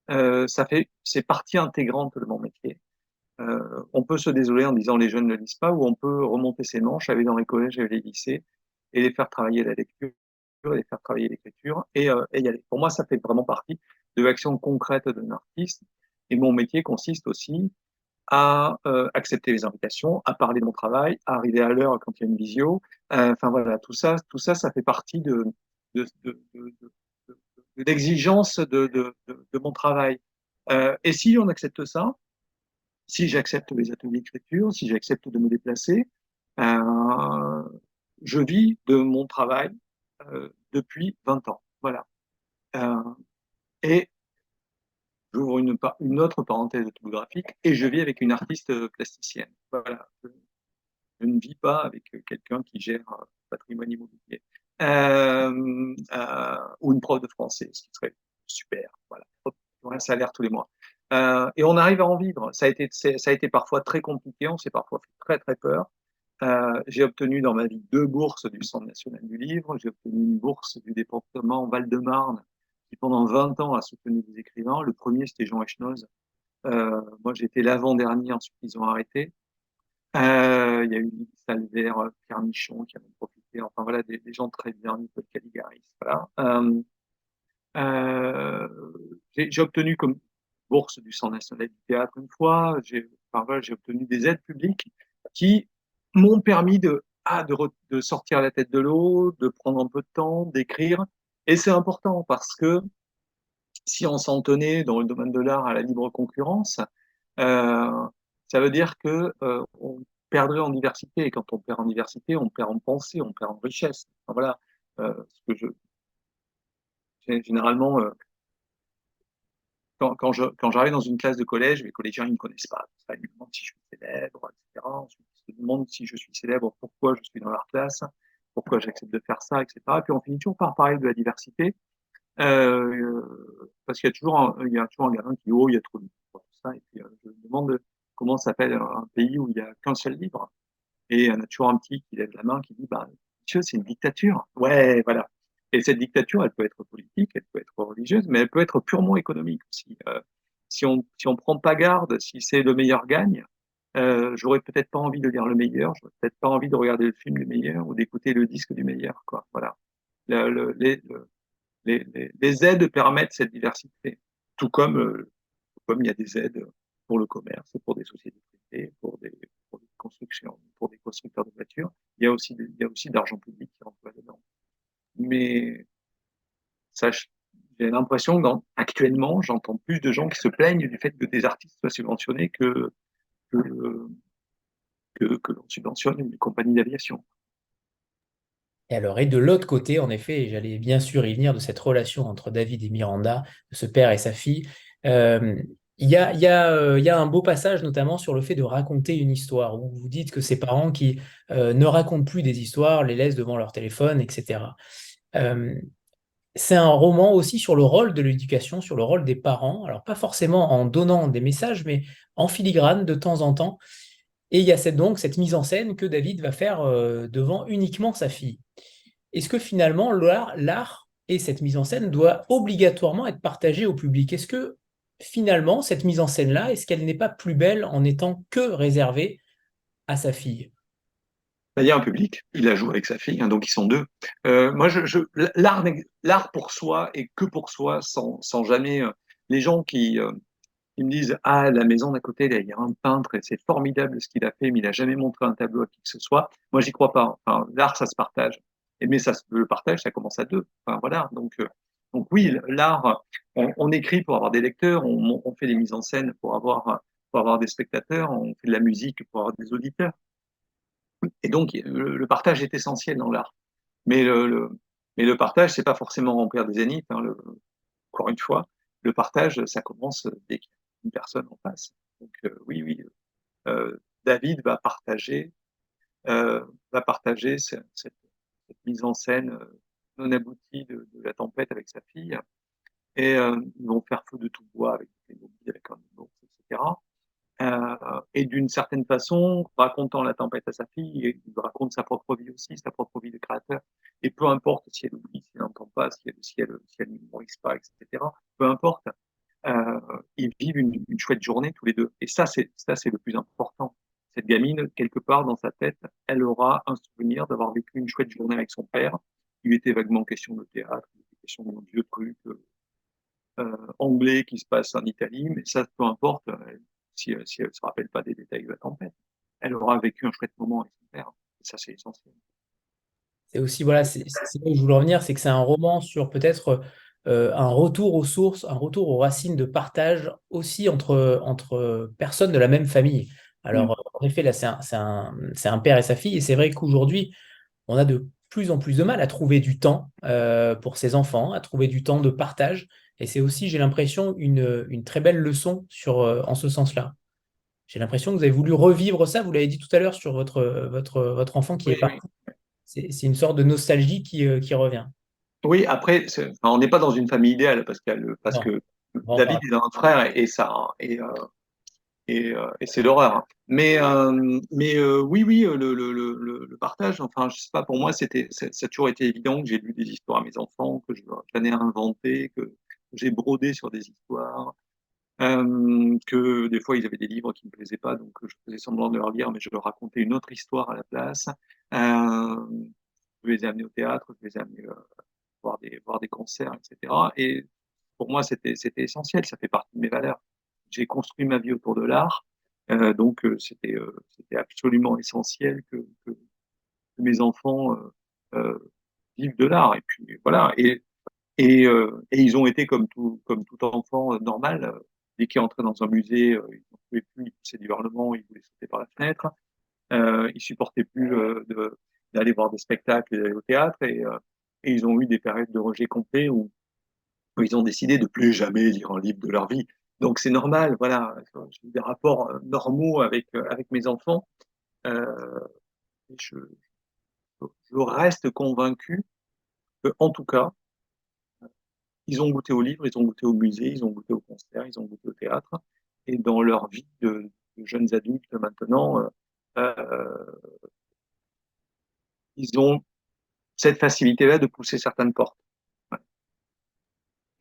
C'est partie intégrante de mon métier. On peut se désoler en disant les jeunes ne lisent pas, ou on peut remonter ses manches, aller dans les collèges et les lycées et les faire travailler la lecture, les faire travailler l'écriture et y aller. Pour moi, ça fait vraiment partie de l'action concrète d'un artiste. Et mon métier consiste aussi à accepter les invitations, à parler de mon travail, à arriver à l'heure quand il y a une visio. Enfin voilà, ça fait partie de l'exigence de mon travail. Et si on accepte ça, si j'accepte les ateliers d'écriture, si j'accepte de me déplacer, euh, je vis de mon travail depuis 20 ans. Voilà. Euh, et j'ouvre une autre parenthèse autobiographique et je vis avec une artiste plasticienne. Voilà. Je ne vis pas avec quelqu'un qui gère un patrimoine immobilier. Ou une prof de français, ce qui serait super. Voilà. Un salaire tous les mois. Et on arrive à en vivre. Ça a été parfois très compliqué, on s'est parfois fait très très peur. J'ai obtenu dans ma vie 2 bourses du Centre national du livre. J'ai obtenu une bourse du département Val-de-Marne qui pendant 20 ans a soutenu des écrivains. Le premier, c'était Jean Echnoz. Moi, j'étais l'avant-dernier, ensuite ils ont arrêté. Il y a eu Lily Salver, Pierre Michon qui en ont profité. Enfin voilà, des gens très bien, Nicole Caligaris. Voilà. Euh, j'ai obtenu comme bourse du Centre national du théâtre une fois. Enfin, voilà, j'ai obtenu des aides publiques qui m'ont permis de sortir la tête de l'eau, de prendre un peu de temps, d'écrire. Et c'est important parce que si on s'en tenait dans le domaine de l'art à la libre concurrence, euh, ça veut dire que on perdrait en diversité. Et quand on perd en diversité, on perd en pensée, on perd en richesse. Enfin, voilà. Ce que généralement, quand j'arrive dans une classe de collège, les collégiens ils me connaissent pas. Ça, ils me demandent si je suis célèbre, etc. Ensuite, ils se demandent si je suis célèbre, pourquoi je suis dans leur classe, pourquoi j'accepte de faire ça, etc. Et puis on finit toujours par parler de la diversité. Parce qu'il y a il y a toujours un gamin qui dit oh il y a trop de livres, tout ça et puis je me demande comment s'appelle un pays où il y a qu'un seul livre et il y en a toujours un petit qui lève la main qui dit bah monsieur c'est une dictature ouais voilà et cette dictature elle peut être politique elle peut être religieuse mais elle peut être purement économique aussi si on prend pas garde si c'est le meilleur gagne j'aurais peut-être pas envie de lire le meilleur j'aurais peut-être pas envie de regarder le film du meilleur ou d'écouter le disque du meilleur quoi voilà les aides permettent cette diversité. Tout comme il y a des aides pour le commerce, pour des sociétés privées, pour des constructions, pour des constructeurs de voitures. Il y a aussi de l'argent public qui rentre là-dedans. Mais ça, j'ai l'impression actuellement, j'entends plus de gens qui se plaignent du fait que des artistes soient subventionnés que, que l'on subventionne une compagnie d'aviation. Et alors, et de l'autre côté, en effet, et j'allais bien sûr y venir de cette relation entre David et Miranda, de ce père et sa fille, euh, il y a un beau passage notamment sur le fait de raconter une histoire, où vous dites que ces parents qui ne racontent plus des histoires, les laissent devant leur téléphone, etc. Euh, c'est un roman aussi sur le rôle de l'éducation, sur le rôle des parents, alors pas forcément en donnant des messages, mais en filigrane de temps en temps. Et il y a donc cette mise en scène que David va faire devant uniquement sa fille. Est-ce que finalement l'art et cette mise en scène doit obligatoirement être partagé au public? Est-ce que finalement cette mise en scène-là, est-ce qu'elle n'est pas plus belle en étant que réservée à sa fille? Il y a un public, il a joué avec sa fille, hein, donc ils sont deux. Moi, l'art pour soi et que pour soi, sans jamais. Les gens qui me disent ah, la maison d'à côté, là, il y a un peintre et c'est formidable ce qu'il a fait, mais il n'a jamais montré un tableau à qui que ce soit. Moi, j'y crois pas. Enfin, l'art, ça se partage. Mais le partage, ça commence à deux. Enfin, voilà. Donc oui, l'art, on écrit pour avoir des lecteurs, on fait des mises en scène pour avoir des spectateurs, on fait de la musique pour avoir des auditeurs. Et donc, le partage est essentiel dans l'art. Mais mais le partage, c'est pas forcément remplir des zéniths. Hein, encore une fois, le partage, ça commence dès qu'il une personne en face. Donc oui, oui, David va partager cette mise en scène non aboutie de la tempête avec sa fille. Et ils vont faire feu de tout bois avec des mobiles, avec un ours, etc. Et d'une certaine façon, racontant la tempête à sa fille, il raconte sa propre vie aussi, sa propre vie de créateur. Et peu importe si elle oublie, si elle n'entend pas, si elle ne mémorise pas, etc. Peu importe, euh, ils vivent une chouette journée tous les deux. Et ça, c'est le plus important. Cette gamine, quelque part dans sa tête, elle aura un souvenir d'avoir vécu une chouette journée avec son père. Il était vaguement question de théâtre, il était question de vieux trucs anglais qui se passe en Italie, mais ça, peu importe, si elle ne se rappelle pas des détails de la tempête. Elle aura vécu un chouette moment avec son père. Et ça, c'est essentiel. C'est aussi, voilà, c'est là où je voulais revenir, c'est que c'est un roman sur peut-être un retour aux sources, un retour aux racines de partage aussi entre personnes de la même famille. Alors, Mm. en effet, là, c'est un père et sa fille, et c'est vrai qu'aujourd'hui, on a de plus en plus de mal à trouver du temps pour ses enfants, à trouver du temps de partage, et c'est aussi, j'ai l'impression, une très belle leçon en ce sens-là. J'ai l'impression que vous avez voulu revivre ça, vous l'avez dit tout à l'heure sur votre enfant qui est Oui, oui. parti. C'est une sorte de nostalgie qui revient. Oui, après, on n'est pas dans une famille idéale parce Non, que on va en David parler. est un frère et ça et c'est l'horreur, hein. Mais oui, oui, le partage. Enfin, je sais pas. Pour moi, ça a toujours été évident que j'ai lu des histoires à mes enfants, que j'en ai inventé, que j'ai brodé sur des histoires. Que des fois ils avaient des livres qui me plaisaient pas, donc je faisais semblant de leur lire, mais je leur racontais une autre histoire à la place. Je les ai amenés au théâtre, je les ai amenés voir des concerts, etc. Et pour moi, c'était essentiel, ça fait partie de mes valeurs. J'ai construit ma vie autour de l'art, donc c'était absolument essentiel que mes enfants vivent de l'art. Et puis voilà. Et ils ont été comme tout enfant normal. Dès qu'ils entraient dans un musée, ils n'en pouvaient plus, ils poussaient du hurlement, ils voulaient sauter par la fenêtre. Ils supportaient plus d'aller voir des spectacles et d'aller au théâtre. Et ils ont eu des périodes de rejet complet où ils ont décidé de plus jamais lire un livre de leur vie. Donc c'est normal, voilà. J'ai eu des rapports normaux avec mes enfants. Euh, et je reste convaincu que, en tout cas, ils ont goûté au livre, ils ont goûté au musée, ils ont goûté au concert, ils ont goûté au théâtre. Et dans leur vie de jeunes adultes maintenant, ils ont cette facilité-là de pousser certaines portes. Ouais.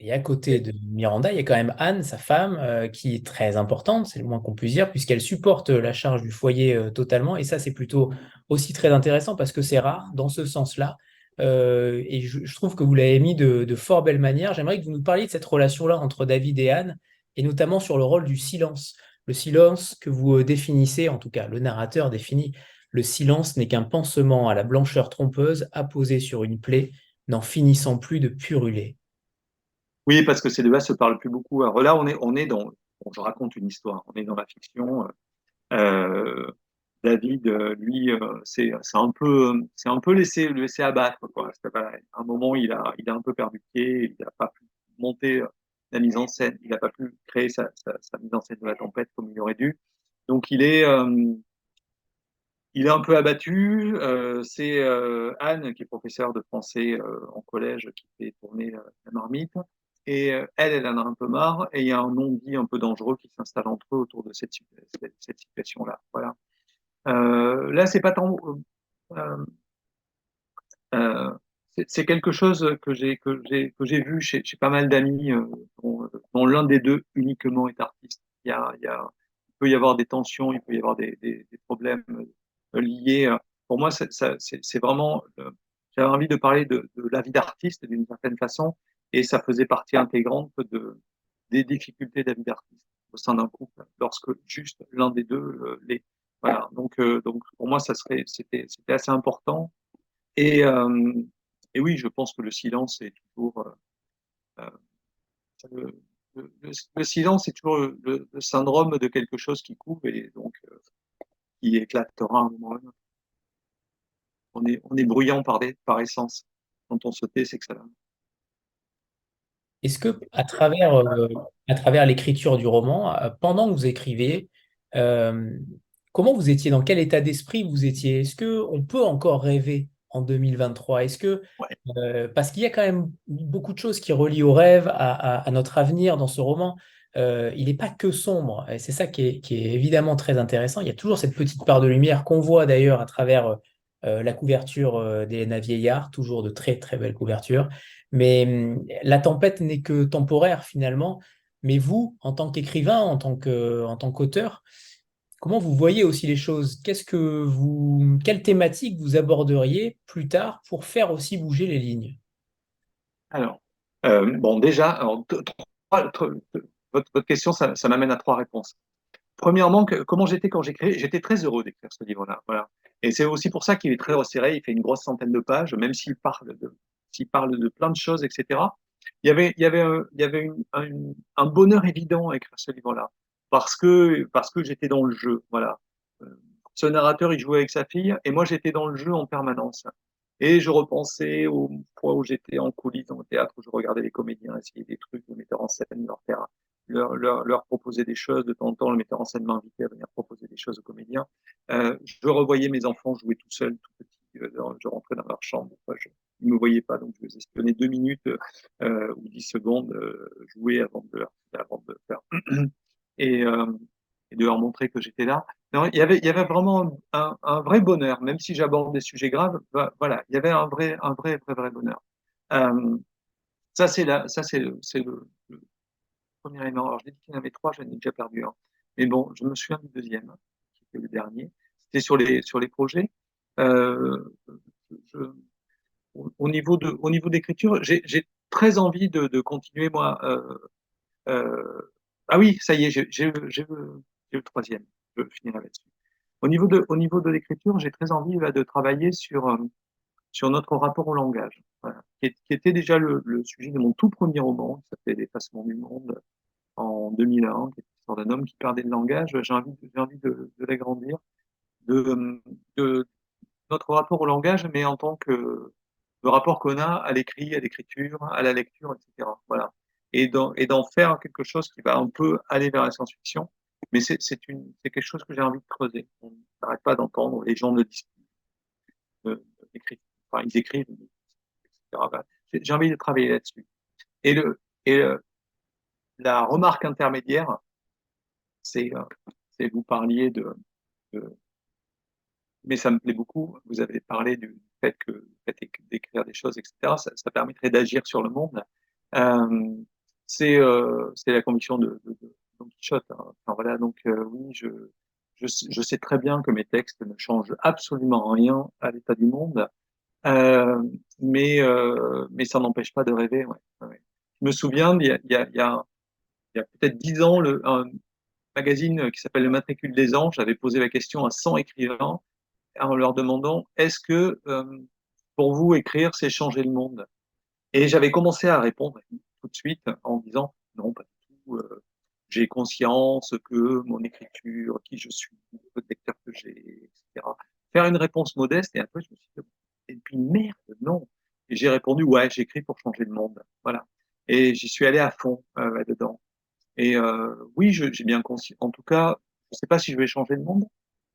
Et à côté de Miranda, il y a quand même Anne, sa femme, qui est très importante, c'est le moins qu'on puisse dire, puisqu'elle supporte la charge du foyer totalement. Et ça, c'est plutôt aussi très intéressant parce que c'est rare dans ce sens-là. Et je trouve que vous l'avez mis de fort belle manière. J'aimerais que vous nous parliez de cette relation-là entre David et Anne, et notamment sur le rôle du silence. Le silence que vous définissez, en tout cas, le narrateur définit, le silence n'est qu'un pansement à la blancheur trompeuse apposé sur une plaie, n'en finissant plus de puruler. Oui, parce que ces deux-là se parlent plus beaucoup. Alors là, on est dans, bon, je raconte une histoire, on est dans la fiction. Euh, David, lui, c'est un peu laissé abattre, quoi. Parce que, bah, à un moment, il a un peu perdu pied, il n'a pas pu monter la mise en scène, il n'a pas pu créer sa mise en scène de la tempête comme il aurait dû. Donc il est un peu abattu. C'est Anne, qui est professeure de français en collège, qui fait tourner la marmite. Et elle en a un peu marre. Et il y a un non-dit un peu dangereux qui s'installe entre eux autour de cette situation-là. Voilà. Là, c'est pas tant. Euh, euh, c'est quelque chose que j'ai vu chez pas mal d'amis dont l'un des deux uniquement est artiste. Il peut y avoir des tensions, il peut y avoir des problèmes liés. Pour moi, c'est vraiment. J'avais envie de parler de la vie d'artiste d'une certaine façon, et ça faisait partie intégrante des difficultés de la vie d'artiste au sein d'un couple, lorsque juste l'un des deux l'est. Voilà. Donc pour moi, c'était assez important. Et, euh, et oui, je pense que le silence est toujours euh, le, le silence est toujours le syndrome de quelque chose qui couve et donc qui éclatera à un moment ou à un autre. On est bruyant par essence. Quand on se tait, c'est que ça va. Est-ce que à travers l'écriture du roman, pendant que vous écrivez, euh, comment vous étiez, dans quel état d'esprit vous étiez? Est-ce que on peut encore rêver en 2023? Est-ce que Ouais. parce qu'il y a quand même beaucoup de choses qui relient au rêve, à notre avenir dans ce roman. Il n'est pas que sombre, et c'est ça qui est évidemment très intéressant. Il y a toujours cette petite part de lumière qu'on voit d'ailleurs à travers la couverture d'Elena Vieillard, toujours de très très belles couvertures. Mais la tempête n'est que temporaire finalement. Mais vous, en tant qu'écrivain, en tant qu'auteur, comment vous voyez aussi les choses? Quelle thématique vous aborderiez plus tard pour faire aussi bouger les lignes? Alors, bon, déjà, alors, votre question, ça m'amène à trois réponses. Premièrement, comment j'étais quand j'écris? J'étais très heureux d'écrire ce livre-là. Voilà. Et c'est aussi pour ça qu'il est très resserré. Il fait une grosse centaine de pages, même s'il parle de plein de choses, etc. Il y avait un bonheur évident à écrire ce livre-là, parce que j'étais dans le jeu. Voilà. Euh, Ce narrateur, il jouait avec sa fille, et moi, j'étais dans le jeu en permanence. Et je repensais aux fois où j'étais en coulisses dans le théâtre, où je regardais les comédiens essayer des trucs, les metteurs en scène, leur proposer des choses. De temps en temps, le metteur en scène m'invitait à venir proposer des choses aux comédiens. Je revoyais mes enfants jouer tout seuls, tout petits. Je rentrais dans leur chambre. Ils ne me voyaient pas, donc je les espionnais 2 minutes ou 10 secondes jouer avant de faire. Et, euh, et de leur montrer que j'étais là. Non, il y avait vraiment un vrai bonheur, même si j'aborde des sujets graves. Voilà, il y avait vrai bonheur. Euh, ça c'est le premier élément. Alors, je l'ai dit qu'il y en avait trois, j'en ai déjà perdu un. Mais bon, je me souviens du deuxième, qui était le dernier. C'était sur les projets. Euh, je, au niveau d'écriture, j'ai très envie de continuer, moi. Ah oui, ça y est, j'ai le troisième. Je finirai là-dessus. Au niveau de l'écriture, j'ai très envie là, de travailler sur notre rapport au langage, voilà, qui était déjà le sujet de mon tout premier roman, qui s'appelait L'effacement du monde, en 2001, qui est l'histoire d'un homme qui perdait le langage. J'ai envie de l'agrandir, de notre rapport au langage, mais en tant que le rapport qu'on a à l'écrit, à l'écriture, à la lecture, etc. Voilà. Et d'en faire quelque chose qui va un peu aller vers la science-fiction. Mais c'est quelque chose que j'ai envie de creuser. On n'arrête pas d'entendre, les gens ne disent plus, écrivent, enfin, ils écrivent, etc. Voilà. J'ai envie de travailler là-dessus. Et la remarque intermédiaire, c'est, euh, vous parliez de, mais ça me plaît beaucoup. Vous avez parlé du fait que le fait d'écrire des choses, etc., ça permettrait d'agir sur le monde. Euh, c'est la conviction de Don Quichotte, hein. Enfin, voilà, donc oui, je sais très bien que mes textes ne changent absolument rien à l'état du monde, euh, mais ça n'empêche pas de rêver. Ouais, ouais. Je me souviens, il y a peut-être 10 ans, un magazine qui s'appelle Le Matricule des Anges avait posé la question à 100 écrivains en leur demandant est-ce que pour vous écrire c'est changer le monde? Et j'avais commencé à répondre tout de suite en disant non, pas du tout. J'ai conscience que mon écriture, qui je suis, le lecteur que j'ai, etc. Faire une réponse modeste et après je me suis dit et puis merde non. Et j'ai répondu ouais j'écris pour changer le monde. Voilà. Et j'y suis allé à fond là-dedans. Et oui j'ai bien conscience. En tout cas, je ne sais pas si je vais changer le monde,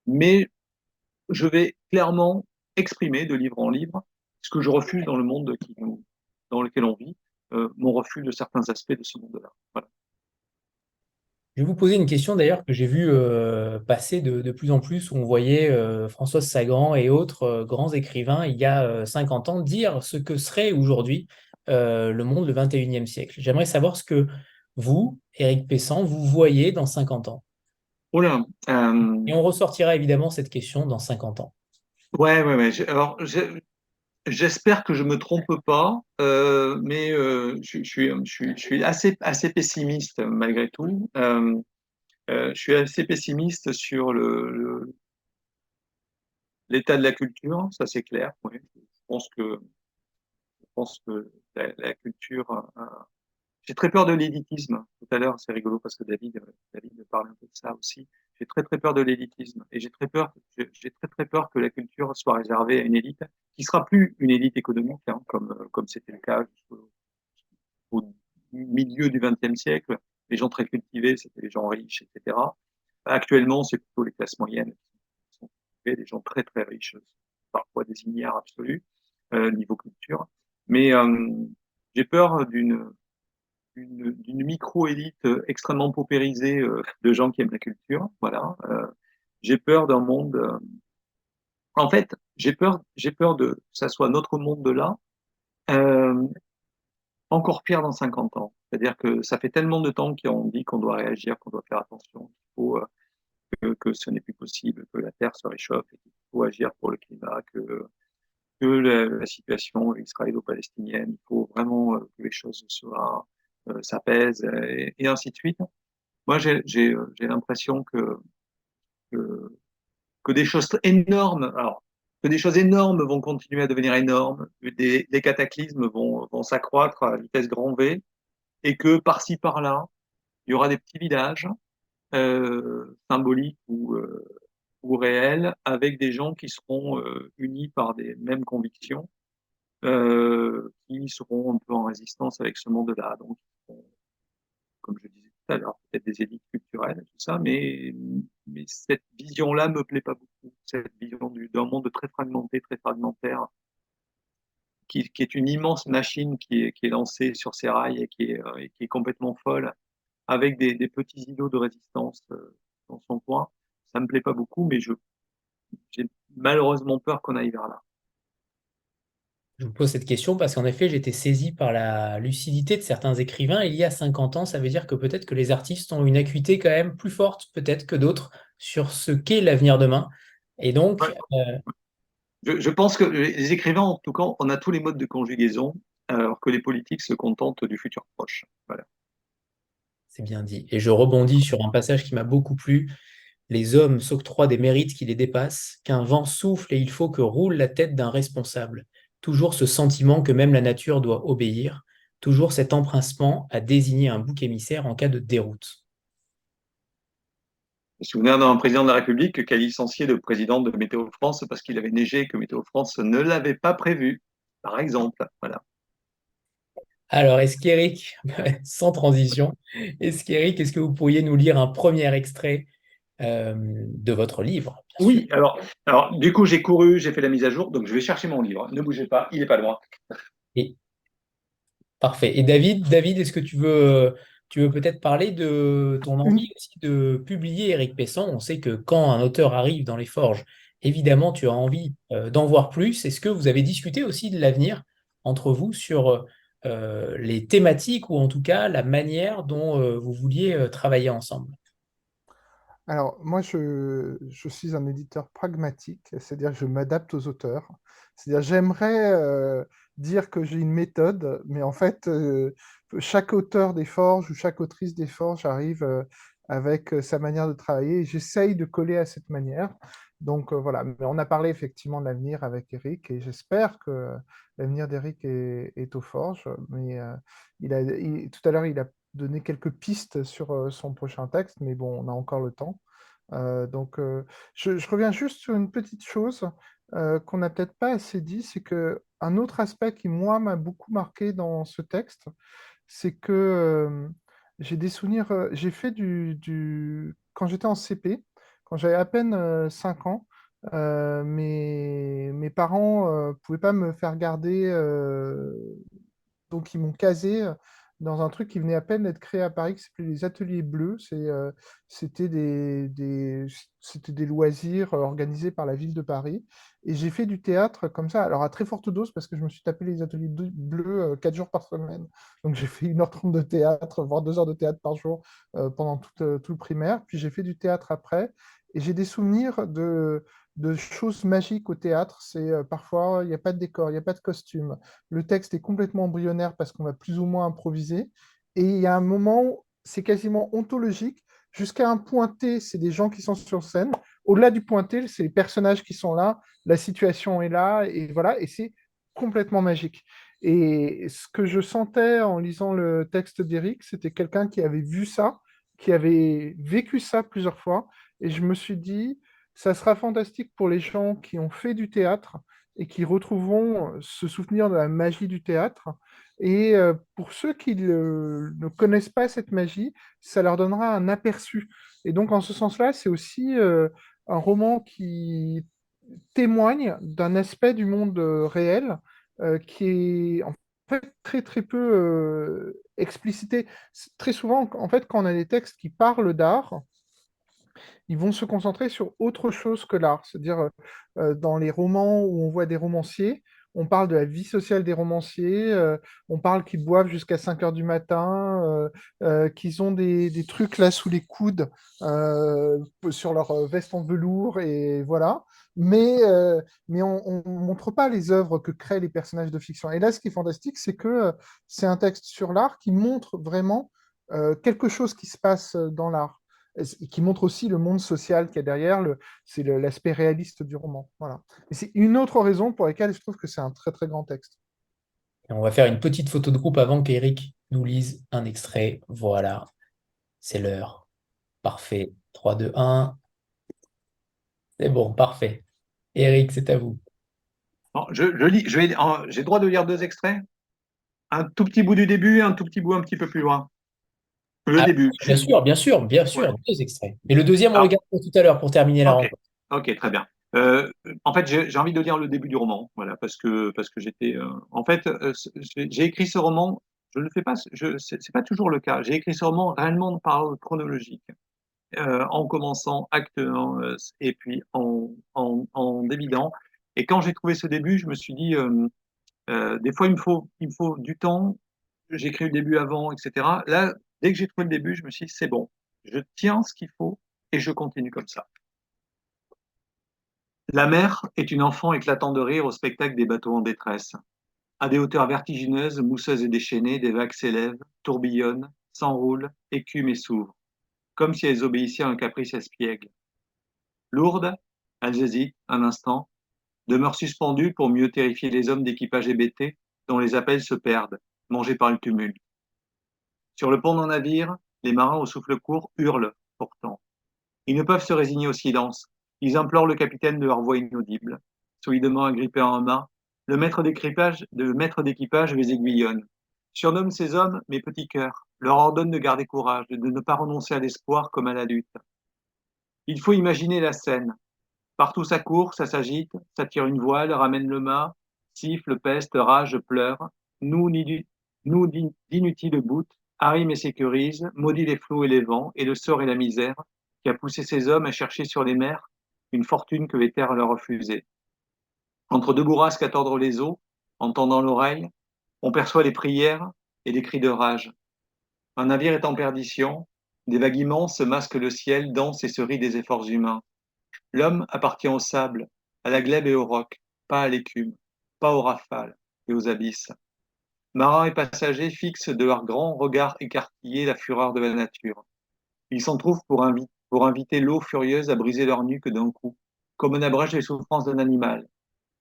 mais je vais clairement exprimer de livre en livre ce que je refuse dans le monde dans lequel on vit, mon refus de certains aspects de ce monde-là. Voilà. Je vais vous poser une question d'ailleurs que j'ai vu passer de plus en plus, où on voyait Françoise Sagan et autres grands écrivains il y a 50 ans dire ce que serait aujourd'hui le monde le 21e siècle. J'aimerais savoir ce que vous, Éric Pessan, vous voyez dans 50 ans. Oh là, Et on ressortira évidemment cette question dans 50 ans. ouais. Alors, j'espère que je me trompe pas, mais je suis assez pessimiste malgré tout. Je suis assez pessimiste sur l'état de la culture, ça c'est clair. Oui. Je pense que la culture j'ai très peur de l'élitisme. Tout à l'heure, c'est rigolo parce que David me parle un peu de ça aussi. J'ai très peur de l'élitisme et j'ai très peur que la culture soit réservée à une élite qui sera plus une élite économique, hein, comme c'était le cas au milieu du XXe siècle, les gens très cultivés, c'était les gens riches, etc. Actuellement, c'est plutôt les classes moyennes qui sont cultivées, des gens très très riches, parfois des ignares absolus, niveau culture. Mais j'ai peur d'une micro-élite extrêmement paupérisée de gens qui aiment la culture. Voilà. J'ai peur d'un monde. En fait, j'ai peur que ça soit notre monde de là, euh, encore pire dans 50 ans. C'est-à-dire que ça fait tellement de temps qu'on dit qu'on doit réagir, qu'on doit faire attention, qu'il faut, que ce n'est plus possible, que la Terre se réchauffe et qu'il faut agir pour le climat, que la situation israélo-palestinienne, il faut vraiment que les choses s'apaisent et ainsi de suite. Moi, j'ai l'impression que, que des choses énormes, alors, que des choses énormes vont continuer à devenir énormes, des cataclysmes vont s'accroître à vitesse grand V, et que par-ci par-là, il y aura des petits villages symboliques ou réels avec des gens qui seront unis par des mêmes convictions, qui seront un peu en résistance avec ce monde-là. Donc, comme je disais tout à l'heure, peut-être des élites culturelles, tout ça, mais cette vision-là me plaît pas beaucoup. Cette vision d'un monde très fragmenté, très fragmentaire, qui est une immense machine qui est lancée sur ses rails et qui est complètement folle, avec des petits îlots de résistance dans son coin. Ça me plaît pas beaucoup, mais j'ai malheureusement peur qu'on aille vers là. Je vous pose cette question parce qu'en effet, j'étais saisi par la lucidité de certains écrivains. Il y a 50 ans, ça veut dire que peut-être que les artistes ont une acuité quand même plus forte, peut-être que d'autres, sur ce qu'est l'avenir demain. Et donc, Ouais. Je pense que les écrivains, en tout cas, on a tous les modes de conjugaison, alors que les politiques se contentent du futur proche. Voilà. c'est bien dit. Et je rebondis sur un passage qui m'a beaucoup plu. Les hommes s'octroient des mérites qui les dépassent, qu'un vent souffle et il faut que roule la tête d'un responsable. Toujours ce sentiment que même la nature doit obéir, toujours cet empressement à désigner un bouc émissaire en cas de déroute. Je me souviens d'un président de la République qui a licencié le président de Météo France parce qu'il avait neigé et que Météo France ne l'avait pas prévu, par exemple. Voilà. Alors, est-ce qu'Éric, sans transition, est-ce que vous pourriez nous lire un premier extrait de votre livre, bien sûr? Oui, alors du coup, j'ai couru, j'ai fait la mise à jour, donc je vais chercher mon livre. Ne bougez pas, il n'est pas loin. Et, parfait. Et David, est-ce que tu veux peut-être parler de ton envie Une, aussi de publier Éric Pessan? On sait que quand un auteur arrive dans les forges, évidemment, tu as envie d'en voir plus. Est-ce que vous avez discuté aussi de l'avenir entre vous sur les thématiques ou en tout cas la manière dont vous vouliez travailler ensemble? Alors, moi, je suis un éditeur pragmatique, c'est-à-dire que je m'adapte aux auteurs. C'est-à-dire, j'aimerais dire que j'ai une méthode, mais en fait, chaque auteur des Forges ou chaque autrice des Forges arrive avec sa manière de travailler et j'essaye de coller à cette manière. Donc, voilà. Mais on a parlé effectivement de l'avenir avec Eric et j'espère que l'avenir d'Eric est aux Forges. Mais tout à l'heure, il a donné quelques pistes sur son prochain texte, mais bon, on a encore le temps. Donc, je reviens juste sur une petite chose qu'on n'a peut-être pas assez dit, c'est que un autre aspect qui, moi, m'a beaucoup marqué dans ce texte, c'est que j'ai des souvenirs, j'ai fait quand j'étais en CP, quand j'avais à peine 5 ans, mes parents ne pouvaient pas me faire garder donc, ils m'ont casé dans un truc qui venait à peine d'être créé à Paris, qui s'appelait les Ateliers Bleus. C'était c'était des loisirs organisés par la ville de Paris. Et j'ai fait du théâtre comme ça, alors à très forte dose, parce que je me suis tapé les Ateliers Bleus 4 jours par semaine. Donc, j'ai fait 1h30 de théâtre, voire 2 heures de théâtre par jour pendant tout le primaire. Puis, j'ai fait du théâtre après. Et j'ai des souvenirs de choses magiques au théâtre. C'est parfois, il n'y a pas de décor, il n'y a pas de costume. Le texte est complètement embryonnaire parce qu'on va plus ou moins improviser. Et il y a un moment, c'est quasiment ontologique. Jusqu'à un point T, c'est des gens qui sont sur scène. Au-delà du point T, c'est les personnages qui sont là, la situation est là, et voilà, et c'est complètement magique. Et ce que je sentais en lisant le texte d'Éric, c'était quelqu'un qui avait vu ça, qui avait vécu ça plusieurs fois. Et je me suis dit, ça sera fantastique pour les gens qui ont fait du théâtre et qui retrouveront ce souvenir de la magie du théâtre. Et pour ceux qui ne connaissent pas cette magie, ça leur donnera un aperçu. Et donc, en ce sens-là, c'est aussi un roman qui témoigne d'un aspect du monde réel qui est en fait très très peu explicité. Très souvent, en fait, quand on a des textes qui parlent d'art, ils vont se concentrer sur autre chose que l'art. C'est-à-dire, dans les romans où on voit des romanciers, on parle de la vie sociale des romanciers, on parle qu'ils boivent jusqu'à 5 heures du matin, qu'ils ont des trucs là sous les coudes, sur leur veste en velours, et voilà. Mais on ne montre pas les œuvres que créent les personnages de fiction. Et là, ce qui est fantastique, c'est que c'est un texte sur l'art qui montre vraiment quelque chose qui se passe dans l'art et qui montre aussi le monde social qu'il y a derrière, c'est l'aspect réaliste du roman. Voilà. Et c'est une autre raison pour laquelle je trouve que c'est un très très grand texte. Et on va faire une petite photo de groupe avant qu'Éric nous lise un extrait. Voilà, c'est l'heure. Parfait. 3, 2, 1. C'est bon, parfait. Éric, c'est à vous. Bon, je lis, j'ai le droit de lire 2 extraits? Un tout petit bout du début et un tout petit bout un petit peu plus loin. Le Ah, début, bien juste. sûr, bien sûr, bien Ouais. sûr, 2 extraits. Mais le deuxième, on le Alors, garde pour tout à l'heure pour terminer la ok, rencontre. ok, très bien. En fait, j'ai envie de lire le début du roman, voilà, parce que j'étais. En fait, j'ai écrit ce roman. Je ne le fais pas. C'est pas toujours le cas. J'ai écrit ce roman réellement par ordre chronologique, en commençant acte 1 et puis en dévidant. Et quand j'ai trouvé ce début, je me suis dit, des fois, il me faut du temps. J'écris le début avant, etc. Là, dès que j'ai trouvé le début, je me suis dit, c'est bon, je tiens ce qu'il faut et je continue comme ça. La mer est une enfant éclatant de rire au spectacle des bateaux en détresse. À des hauteurs vertigineuses, mousseuses et déchaînées, des vagues s'élèvent, tourbillonnent, s'enroulent, écument et s'ouvrent, comme si elles obéissaient à un caprice espiègle. Lourdes, elles hésitent un instant, demeurent suspendues pour mieux terrifier les hommes d'équipage hébétés, dont les appels se perdent, mangés par le tumulte. Sur le pont d'un navire, les marins au souffle court hurlent pourtant. Ils ne peuvent se résigner au silence. Ils implorent le capitaine de leur voix inaudible. Solidement agrippé à un mât, le maître d'équipage les aiguillonne. Surnomme ces hommes mes petits cœurs, leur ordonne de garder courage, de ne pas renoncer à l'espoir comme à la lutte. Il faut imaginer la scène. Partout ça court, ça s'agite, ça tire une voile, ramène le mât, siffle, peste, rage, pleure. Nous, d'inutiles bouts, arrime et sécurise, maudit les flots et les vents, et le sort et la misère, qui a poussé ces hommes à chercher sur les mers une fortune que les terres leur refusaient. Entre deux bourrasques à tordre les eaux, en tendant l'oreille, on perçoit les prières et des cris de rage. Un navire est en perdition, des vagues immenses masquent le ciel, dansent et se rient des efforts humains. L'homme appartient au sable, à la glèbe et au roc, pas à l'écume, pas aux rafales et aux abysses. Marins et passagers fixent de leurs grands regards écarquillés la fureur de la nature. Ils s'en trouvent pour inviter l'eau furieuse à briser leur nuque d'un coup, comme on abrège les souffrances d'un animal,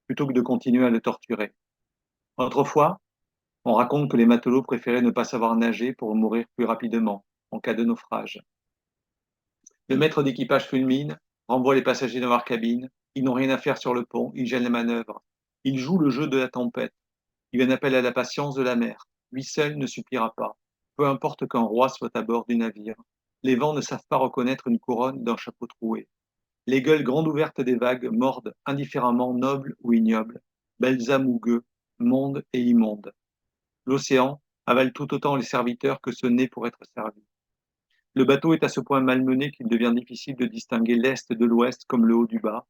plutôt que de continuer à le torturer. Autrefois, on raconte que les matelots préféraient ne pas savoir nager pour mourir plus rapidement, en cas de naufrage. Le maître d'équipage fulmine, renvoie les passagers dans leur cabine. Ils n'ont rien à faire sur le pont, ils gênent les manœuvres. Ils jouent le jeu de la tempête. Il en appelle à la patience de la mer. Lui seul ne suffira pas. Peu importe qu'un roi soit à bord du navire. Les vents ne savent pas reconnaître une couronne d'un chapeau troué. Les gueules grandes ouvertes des vagues mordent indifféremment nobles ou ignobles, balsam ou gueux, monde et immonde. L'océan avale tout autant les serviteurs que ce n'est pour être servi. Le bateau est à ce point malmené qu'il devient difficile de distinguer l'est de l'ouest comme le haut du bas.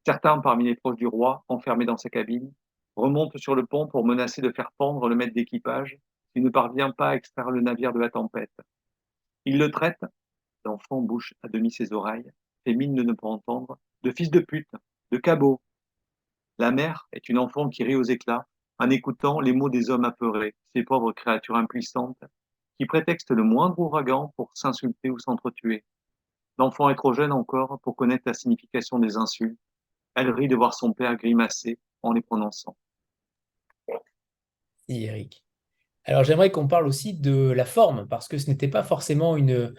Certains parmi les proches du roi, enfermés dans sa cabine, remontent sur le pont pour menacer de faire pendre le maître d'équipage s'il ne parvient pas à extraire le navire de la tempête. Ils le traitent, l'enfant bouche à demi ses oreilles, fait mine de ne pas entendre, de fils de pute, de cabot. La mère est une enfant qui rit aux éclats en écoutant les mots des hommes apeurés, ces pauvres créatures impuissantes qui prétextent le moindre ouragan pour s'insulter ou s'entretuer. L'enfant est trop jeune encore pour connaître la signification des insultes. Elle rit de voir son père grimacer en les prononçant. Merci, Eric. Alors, j'aimerais qu'on parle aussi de la forme, parce que ce n'était pas forcément une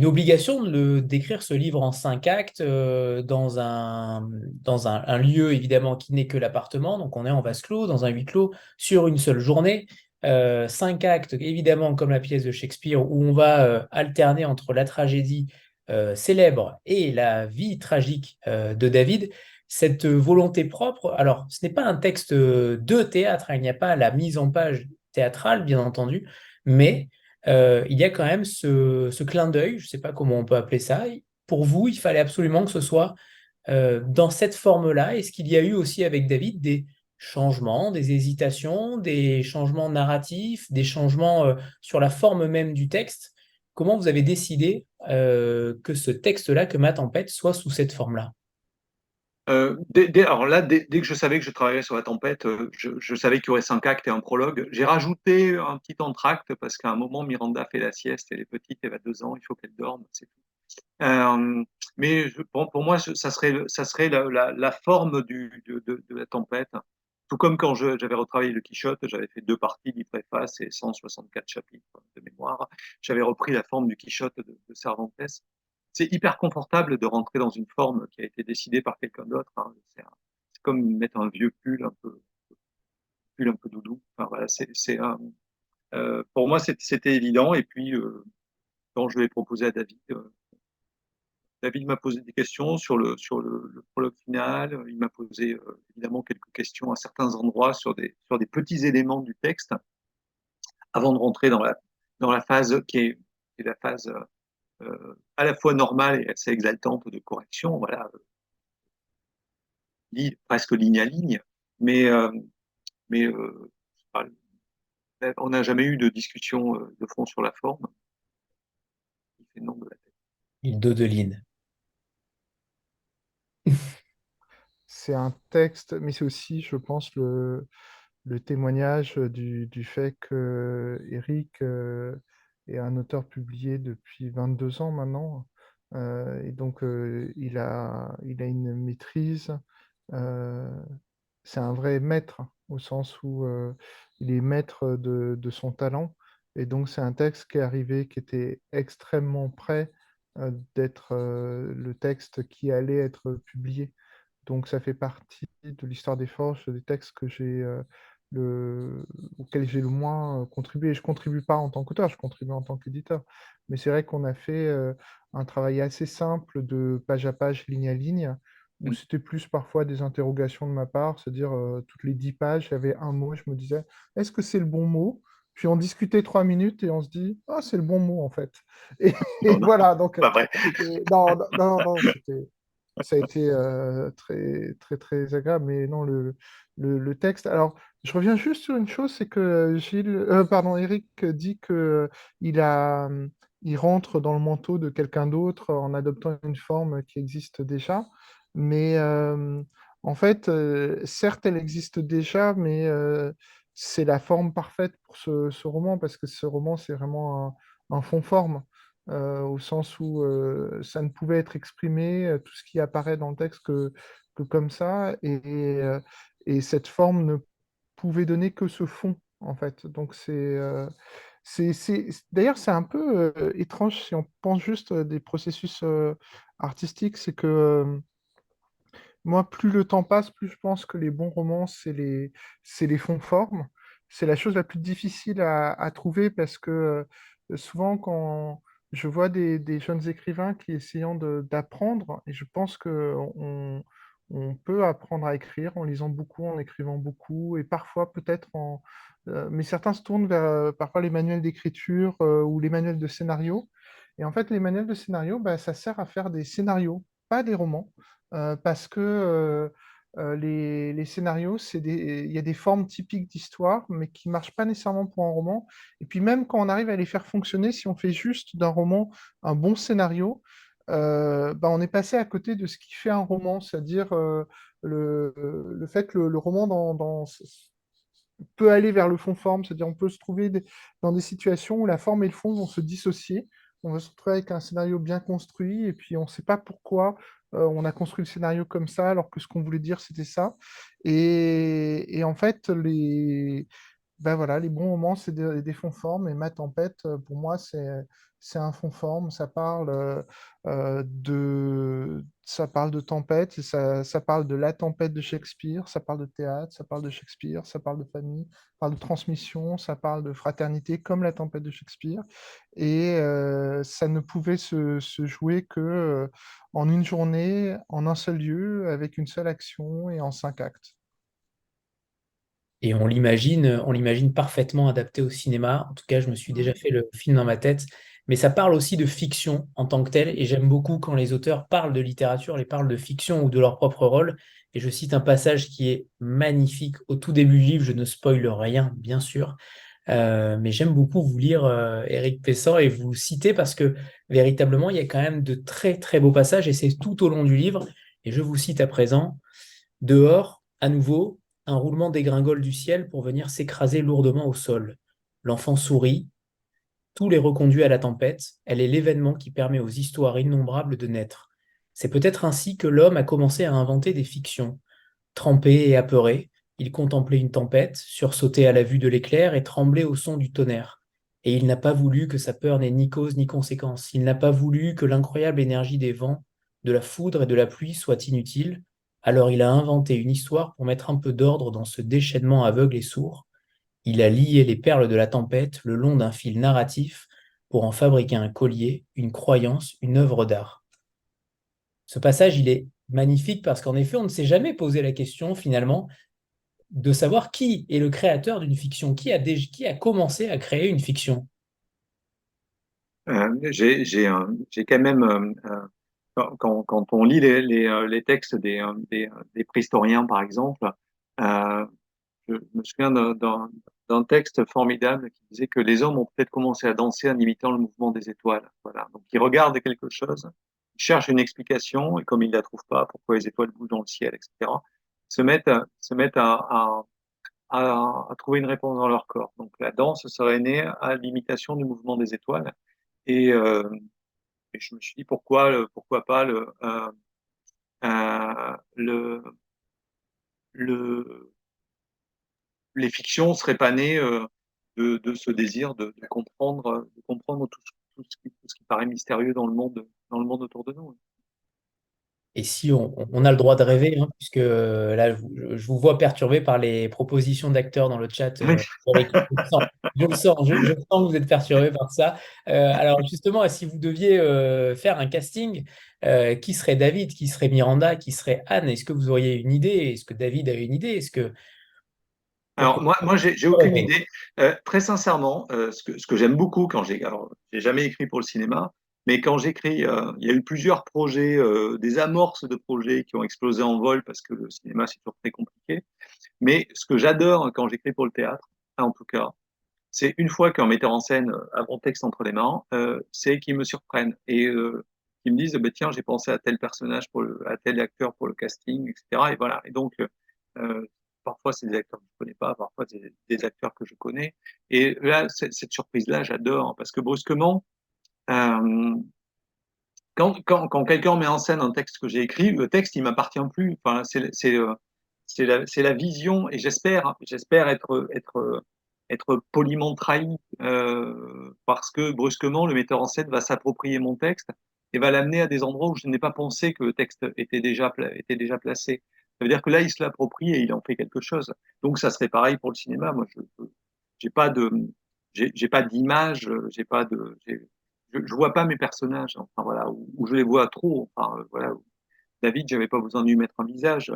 obligation d'écrire ce livre en 5 actes dans un lieu, évidemment, qui n'est que l'appartement. Donc, on est en vase clos, dans un huis clos, sur une seule journée. cinq actes, évidemment, comme la pièce de Shakespeare, où on va alterner entre la tragédie célèbre et la vie tragique de David. Cette volonté propre, alors ce n'est pas un texte de théâtre, hein, il n'y a pas la mise en page théâtrale, bien entendu, mais il y a quand même ce clin d'œil, je ne sais pas comment on peut appeler ça. Pour vous, il fallait absolument que ce soit dans cette forme-là. Est-ce qu'il y a eu aussi avec David des changements, des hésitations, des changements narratifs, des changements sur la forme même du texte? Comment vous avez décidé que ce texte-là, que Ma Tempête, soit sous cette forme-là? Alors là, dès que je savais que je travaillais sur la tempête, je savais qu'il y aurait 5 actes et un prologue. J'ai rajouté un petit entracte parce qu'à un moment, Miranda fait la sieste, elle est petite, elle a 2 ans, il faut qu'elle dorme, c'est tout. Mais pour moi, ça serait la forme de la tempête. Tout comme quand j'avais retravaillé le Quichotte, j'avais fait 2 parties, livre préface et 164 chapitres de mémoire. J'avais repris la forme du Quichotte de Cervantes. C'est hyper confortable de rentrer dans une forme qui a été décidée par quelqu'un d'autre, hein. C'est comme mettre un vieux pull un peu doudou. Enfin, voilà, pour moi, c'était évident. Et puis, quand je l'ai proposé à David, David m'a posé des questions sur le prologue final. Il m'a posé évidemment quelques questions à certains endroits sur des petits éléments du texte avant de rentrer dans la phase qui est la phase à la fois normale et assez exaltante de correction. Voilà, presque ligne à ligne, mais, mais on n'a jamais eu de discussion de fond sur la forme. Il fait non de la tête. Il dodeline. C'est un texte, mais c'est aussi, je pense, le témoignage du fait que Eric est un auteur publié depuis 22 ans maintenant. Et donc, il a une maîtrise. euh, c'est un vrai maître, au sens où il est maître de son talent. Et donc, c'est un texte qui est arrivé, qui était extrêmement prêt d'être le texte qui allait être publié. Donc, ça fait partie de l'histoire des forges, des textes le... auxquels j'ai le moins contribué. Je ne contribue pas en tant qu'auteur, je contribue en tant qu'éditeur. Mais c'est vrai qu'on a fait un travail assez simple de page à page, ligne à ligne, où Mm. c'était plus parfois des interrogations de ma part, c'est-à-dire toutes les 10 pages, il y avait un mot, je me disais, est-ce que c'est le bon mot? Puis on discutait 3 minutes et on se dit, ah, c'est le bon mot en fait. Et, Non, et non, voilà, donc pas vrai. non, non, non, non, ça a été très, très, très agréable. Mais non, le texte. Alors, je reviens juste sur une chose, c'est que Eric dit que il a, il rentre dans le manteau de quelqu'un d'autre en adoptant une forme qui existe déjà. Mais en fait, certes, elle existe déjà, mais c'est la forme parfaite pour ce roman, parce que ce roman, c'est vraiment un fond-forme au sens où ça ne pouvait être exprimé, tout ce qui apparaît dans le texte, que comme ça, et cette forme ne pouvait donner que ce fond, en fait. Donc d'ailleurs, c'est un peu étrange si on pense juste des processus artistiques, c'est que moi, plus le temps passe, plus je pense que les bons romans, c'est les fonds-formes. C'est la chose la plus difficile à trouver, parce que souvent, quand je vois des jeunes écrivains qui essayent d'apprendre, et je pense qu'on peut apprendre à écrire en lisant beaucoup, en écrivant beaucoup, et parfois peut-être mais certains se tournent vers parfois les manuels d'écriture ou les manuels de scénario. Et en fait, les manuels de scénario, bah, ça sert à faire des scénarios, pas des romans, parce que les scénarios, il y a des formes typiques d'histoire, mais qui ne marchent pas nécessairement pour un roman. Et puis même quand on arrive à les faire fonctionner, si on fait juste d'un roman un bon scénario, bah, on est passé à côté de ce qui fait un roman, c'est-à-dire le fait que le roman peut aller vers le fond-forme, c'est-à-dire on peut se trouver dans des situations où la forme et le fond vont se dissocier. On va se retrouver avec un scénario bien construit et puis on ne sait pas pourquoi on a construit le scénario comme ça alors que ce qu'on voulait dire c'était ça. Et en fait, ben voilà, les bons moments, c'est des fonds formes. Et Ma Tempête, pour moi, c'est un fond forme. Ça parle de tempête, et ça parle de la tempête de Shakespeare, ça parle de théâtre, ça parle de Shakespeare, ça parle de famille, ça parle de transmission, ça parle de fraternité, comme la tempête de Shakespeare. Et ça ne pouvait se jouer que en une journée, en un seul lieu, avec une seule action et en 5 actes. Et on l'imagine parfaitement adapté au cinéma. En tout cas, je me suis déjà Mhm. fait le film dans ma tête. Mais ça parle aussi de fiction en tant que telle. Et j'aime beaucoup quand les auteurs parlent de littérature, ils parlent de fiction ou de leur propre rôle. Et je cite un passage qui est magnifique au tout début du livre. Je ne spoile rien, bien sûr. Mais j'aime beaucoup vous lire Éric Pessan et vous citer parce que véritablement, il y a quand même de très très beaux passages et c'est tout au long du livre. Et je vous cite à présent. Dehors, à nouveau, un roulement dégringole du ciel pour venir s'écraser lourdement au sol. L'enfant sourit, tout les reconduit à la tempête, elle est l'événement qui permet aux histoires innombrables de naître. C'est peut-être ainsi que l'homme a commencé à inventer des fictions. Trempé et apeuré, il contemplait une tempête, sursautait à la vue de l'éclair et tremblait au son du tonnerre. Et il n'a pas voulu que sa peur n'ait ni cause ni conséquence. Il n'a pas voulu que l'incroyable énergie des vents, de la foudre et de la pluie soit inutile. Alors il a inventé une histoire pour mettre un peu d'ordre dans ce déchaînement aveugle et sourd. Il a lié les perles de la tempête le long d'un fil narratif pour en fabriquer un collier, une croyance, une œuvre d'art. Ce passage, il est magnifique parce qu'en effet, on ne s'est jamais posé la question finalement de savoir qui est le créateur d'une fiction, qui a commencé à créer une fiction. J'ai quand même, quand on lit les textes des préhistoriens, par exemple, euh, je me souviens d'un texte formidable qui disait que les hommes ont peut-être commencé à danser en imitant le mouvement des étoiles. Voilà. Donc, ils regardent quelque chose, ils cherchent une explication, et comme ils ne la trouvent pas, pourquoi les étoiles bougent dans le ciel, etc., se mettent à trouver une réponse dans leur corps. Donc, la danse serait née à l'imitation du mouvement des étoiles. Et, euh, et je me suis dit pourquoi pas le, le, les fictions seraient pas nées de ce désir de comprendre tout ce qui paraît mystérieux dans le monde autour de nous. Et si on a le droit de rêver, hein, puisque là, je vous vois perturbé par les propositions d'acteurs dans le chat, Eric. Je le sens que vous êtes perturbé par ça. Alors justement, si vous deviez faire un casting, qui serait David, qui serait Miranda, qui serait Anne? Est-ce que vous auriez une idée? Est-ce que David a une idée? Alors Pourquoi moi j'ai aucune idée. Très sincèrement, ce que j'aime beaucoup alors j'ai jamais écrit pour le cinéma, mais quand j'écris, il y a eu plusieurs projets, des amorces de projets qui ont explosé en vol parce que le cinéma c'est toujours très compliqué. Mais ce que j'adore quand j'écris pour le théâtre, en tout cas, c'est une fois qu'un metteur en scène a mon texte entre les mains, c'est qu'ils me surprennent et qu'ils me disent, bah, tiens, j'ai pensé à tel personnage à tel acteur pour le casting, etc. Et voilà. Et donc, euh, parfois, c'est des acteurs que je connais pas, parfois, c'est des acteurs que je connais. Et là, cette surprise-là, j'adore, hein, parce que brusquement, euh, quand quelqu'un met en scène un texte que j'ai écrit, le texte, il m'appartient plus. Enfin, c'est la vision, et j'espère être poliment trahi, parce que brusquement, le metteur en scène va s'approprier mon texte et va l'amener à des endroits où je n'ai pas pensé que le texte était déjà placé. Ça veut dire que là, il se l'approprie et il en fait quelque chose. Donc, ça serait pareil pour le cinéma. Moi, j'ai pas de, j'ai pas d'image, je vois pas mes personnages. Enfin voilà, ou je les vois trop. Enfin voilà, David, j'avais pas besoin de lui mettre un visage.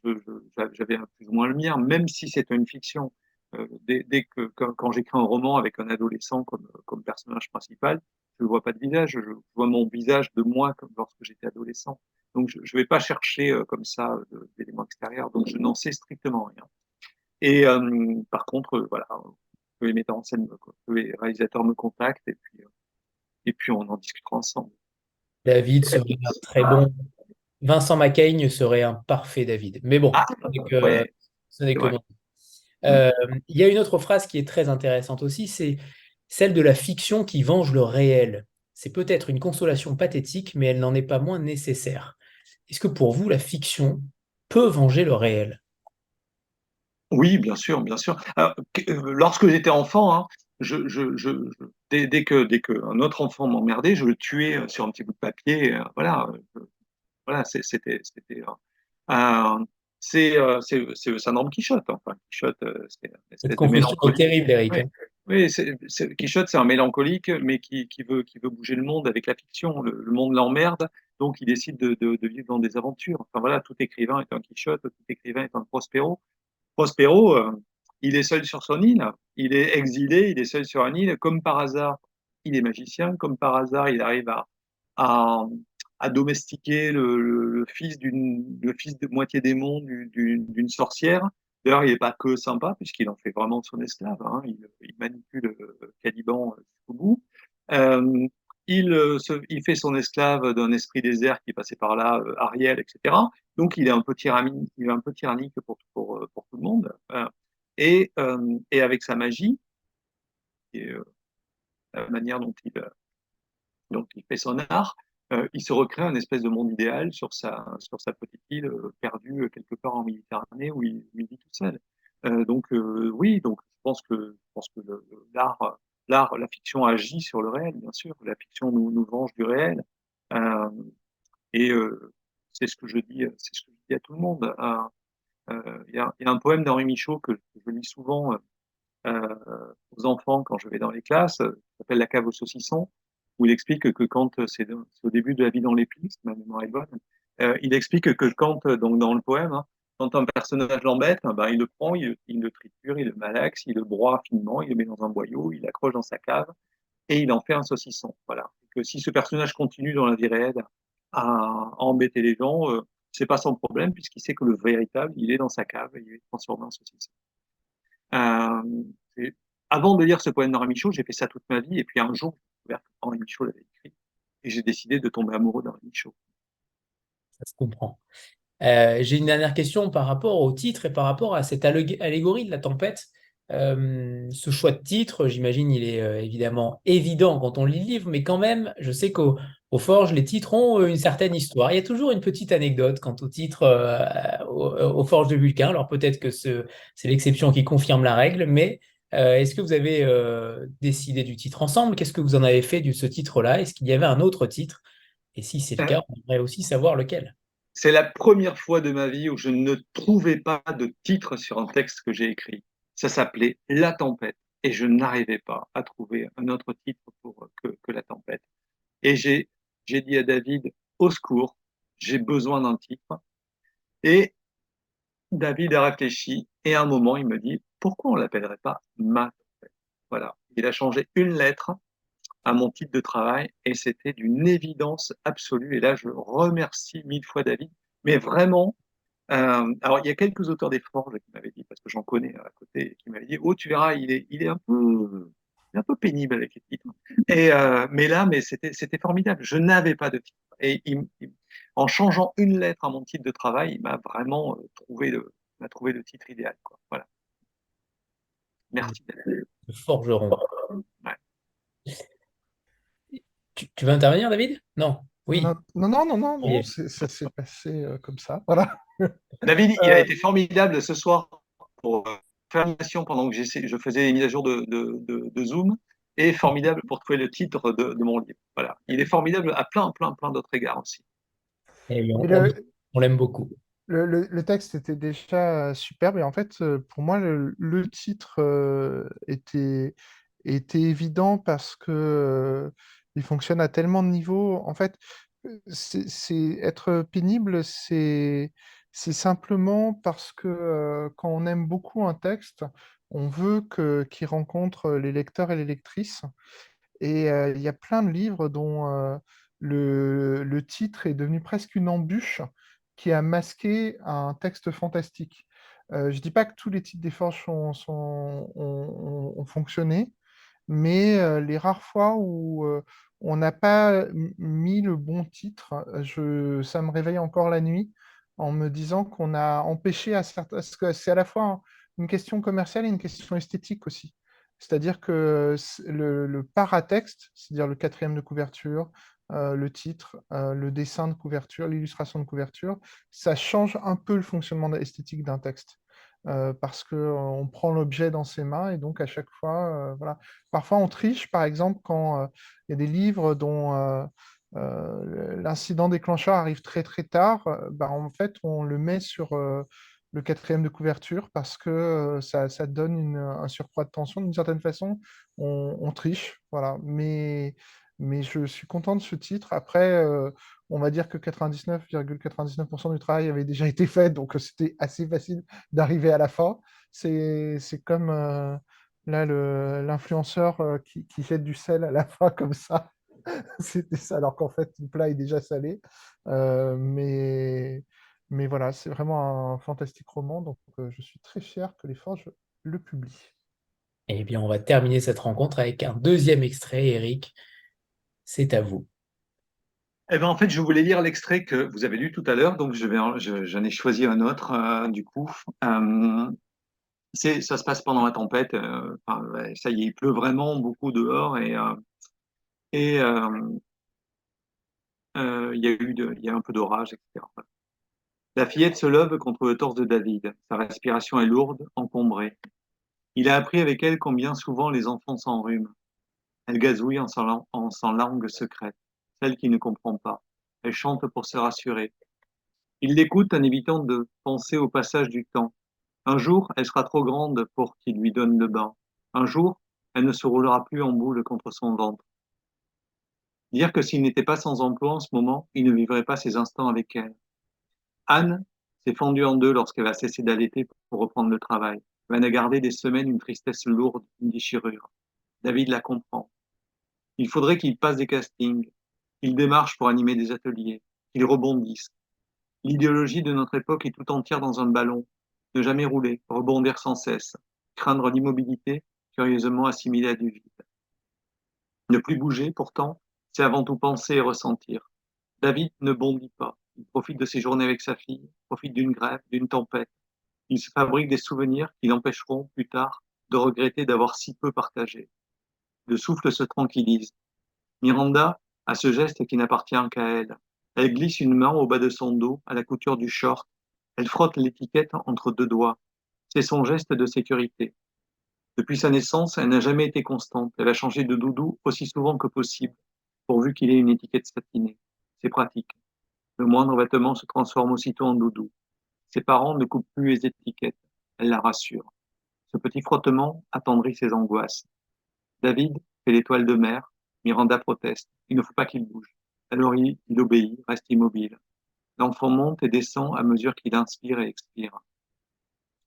J'avais plus ou moins le mien, même si c'était une fiction. Dès que quand j'écris un roman avec un adolescent comme personnage principal, je ne vois pas de visage, je vois mon visage de moi comme lorsque j'étais adolescent. Donc je ne vais pas chercher comme ça d'éléments extérieurs, donc je n'en sais strictement rien. Et par contre, voilà, que les metteurs en scène, que les réalisateurs me contactent et puis on en discutera ensemble. David serait un très bon. Vincent Macaigne serait un parfait David. Mais bon, Ah, ce ouais, n'est c'est que vrai. mon il y a une autre phrase qui est très intéressante aussi, c'est celle de la fiction qui venge le réel. C'est peut-être une consolation pathétique, mais elle n'en est pas moins nécessaire. Est-ce que pour vous, la fiction peut venger le réel? Oui, bien sûr, bien sûr. Alors, lorsque j'étais enfant, hein, dès que un autre enfant m'emmerdait, je le tuais sur un petit bout de papier. Voilà, voilà, euh, c'est le syndrome Quichotte. Enfin, Quichotte, c'est une Cette espèce de confusion est mélancolie. terrible, Eric, Oui, hein. oui, Quichotte, c'est un mélancolique, mais qui veut bouger le monde avec la fiction. Le monde l'emmerde, donc il décide de vivre dans des aventures. Enfin voilà, tout écrivain est un Quichotte, tout écrivain est un Prospero. Prospero, il est seul sur son île, il est exilé, il est seul sur une île, comme par hasard, il est magicien, comme par hasard, il arrive à, à domestiquer le fils de moitié démon d'une sorcière. D'ailleurs, il n'est pas que sympa, puisqu'il en fait vraiment son esclave, hein. Il manipule Caliban jusqu'au bout. Euh, il fait son esclave d'un esprit désert qui passait par là, Ariel, etc. Donc, il est un peu tyrannique pour tout le monde. Et avec sa magie, et la manière dont il fait son art, il se recrée un espèce de monde idéal sur sa petite île perdue quelque part en Méditerranée où il vit tout seul. Oui, donc je pense que la fiction agit sur le réel, bien sûr. La fiction nous venge du réel. Euh, et c'est ce que je dis, c'est ce que je dis à tout le monde. Il y a un poème d'Henri Michaud que je lis souvent aux enfants quand je vais dans les classes, qui s'appelle La cave aux saucissons, où il explique que quand c'est au début de La vie dans l'épice, si ma mémoire est bonne, il explique que donc dans le poème, hein, quand un personnage l'embête, ben, il le prend, il le triture, il le malaxe, il le broie finement, il le met dans un boyau, il l'accroche dans sa cave et il en fait un saucisson. Voilà. Et que si ce personnage continue dans la vie réelle à embêter les gens, c'est pas son problème puisqu'il sait que le véritable, il est dans sa cave et il est transformé en saucisson. Euh, et avant de lire ce poème d'Henri Michaud, j'ai fait ça toute ma vie. Et puis un jour, j'ai découvert que Henri Michaud l'avait écrit. Et j'ai décidé de tomber amoureux d'Henri Michaud. Ça se comprend. J'ai une dernière question par rapport au titre et par rapport à cette allégorie de la tempête. Ce choix de titre, j'imagine, il est évidemment évident quand on lit le livre, mais quand même, je sais qu'au Forge, les titres ont une certaine histoire. Il y a toujours une petite anecdote quant au titre au Forge de Vulcain. Alors peut-être que c'est l'exception qui confirme la règle, mais est-ce que vous avez décidé du titre ensemble? Qu'est-ce que vous en avez fait de ce titre-là? Est-ce qu'il y avait un autre titre? Et si c'est le Euh, cas, on aimerait aussi savoir lequel. C'est la première fois de ma vie où je ne trouvais pas de titre sur un texte que j'ai écrit. Ça s'appelait La Tempête. Et je n'arrivais pas à trouver un autre titre que La Tempête. Et j'ai dit à David, au secours, j'ai besoin d'un titre. Et David a réfléchi. Et à un moment, il me dit, pourquoi on l'appellerait pas Ma Tempête? Voilà. Il a changé une lettre à mon titre de travail et c'était d'une évidence absolue. Et là, je remercie mille fois David. Mais vraiment, alors il y a quelques auteurs des Forges qui m'avaient dit, parce que j'en connais à côté, qui m'avaient dit, oh, tu verras, il est un peu pénible avec les titres. Mais c'était formidable. Je n'avais pas de titre. En changeant une lettre à mon titre de travail, il m'a vraiment trouvé le titre idéal, quoi. Voilà. Merci. David. Le Forgeron. Ouais. Tu veux intervenir, David? Non. Non, Oui. non, non, non, non, non, Oui. ça s'est passé comme ça. Voilà. David, il a Euh, été formidable ce soir pour faire l'animation pendant que je faisais les mises à jour de Zoom et formidable pour trouver le titre de mon livre. Voilà. Il est formidable à plein d'autres égards aussi. Et oui, mais on l'aime beaucoup. le texte était déjà superbe et en fait, pour moi, le titre était évident parce que il fonctionne à tellement de niveaux. En fait, être pénible, c'est simplement parce que quand on aime beaucoup un texte, on veut qu'il rencontre les lecteurs et les lectrices. Et il y a plein de livres dont le titre est devenu presque une embûche qui a masqué un texte fantastique. Je ne dis pas que tous les titres des Forges ont fonctionné, mais les rares fois où on n'a pas mis le bon titre, ça me réveille encore la nuit en me disant qu'on a empêché à certains... Parce que c'est à la fois une question commerciale et une question esthétique aussi. C'est-à-dire que le paratexte, c'est-à-dire le quatrième de couverture, le titre, le dessin de couverture, l'illustration de couverture, ça change un peu le fonctionnement esthétique d'un texte. parce qu'on prend l'objet dans ses mains et donc à chaque fois, voilà. Parfois on triche, par exemple, quand il y a des livres dont l'incident déclencheur arrive très très tard, bah, en fait on le met sur le quatrième de couverture parce que ça donne un surcroît de tension. D'une certaine façon, on triche, voilà. Mais je suis content de ce titre. Après, on va dire que 99,99% du travail avait déjà été fait, donc c'était assez facile d'arriver à la fin. C'est comme là l'influenceur qui jette du sel à la fin comme ça. C'était ça, alors qu'en fait le plat est déjà salé. Euh, mais, mais voilà, c'est vraiment un fantastique roman, donc je suis très fier que Les Forges le publient. Eh bien, on va terminer cette rencontre avec un deuxième extrait, Eric. C'est à vous. Eh ben, en fait, je voulais lire l'extrait que vous avez lu tout à l'heure, donc j'en ai choisi un autre, du coup. Euh, Ça se passe pendant la tempête. Enfin, ouais, ça y est, il pleut vraiment beaucoup dehors et il y a un peu d'orage, etc. La fillette se lève contre le torse de David. Sa respiration est lourde, encombrée. Il a appris avec elle combien souvent les enfants s'enrhument. Elle gazouille en sans langue secrète, celle qui ne comprend pas. Elle chante pour se rassurer. Il l'écoute en évitant de penser au passage du temps. Un jour, elle sera trop grande pour qu'il lui donne le bain. Un jour, elle ne se roulera plus en boule contre son ventre. Dire que s'il n'était pas sans emploi en ce moment, il ne vivrait pas ses instants avec elle. Anne s'est fendue en deux lorsqu'elle va cesser d'allaiter pour reprendre le travail. Elle va garder des semaines une tristesse lourde, une déchirure. David la comprend. Il faudrait qu'il passe des castings, qu'il démarche pour animer des ateliers, qu'il rebondisse. L'idéologie de notre époque est tout entière dans un ballon. Ne jamais rouler, rebondir sans cesse, craindre l'immobilité, curieusement assimilée à du vide. Ne plus bouger, pourtant, c'est avant tout penser et ressentir. David ne bondit pas. Il profite de ses journées avec sa fille, profite d'une grève, d'une tempête. Il se fabrique des souvenirs qui l'empêcheront, plus tard, de regretter d'avoir si peu partagé. Le souffle se tranquillise. Miranda a ce geste qui n'appartient qu'à elle. Elle glisse une main au bas de son dos, à la couture du short. Elle frotte l'étiquette entre deux doigts. C'est son geste de sécurité. Depuis sa naissance, elle n'a jamais été constante. Elle a changé de doudou aussi souvent que possible, pourvu qu'il ait une étiquette satinée. C'est pratique. Le moindre vêtement se transforme aussitôt en doudou. Ses parents ne coupent plus les étiquettes. Elle la rassure. Ce petit frottement attendrit ses angoisses. David fait l'étoile de mer. Miranda proteste. Il ne faut pas qu'il bouge. Alors il obéit, reste immobile. L'enfant monte et descend à mesure qu'il inspire et expire.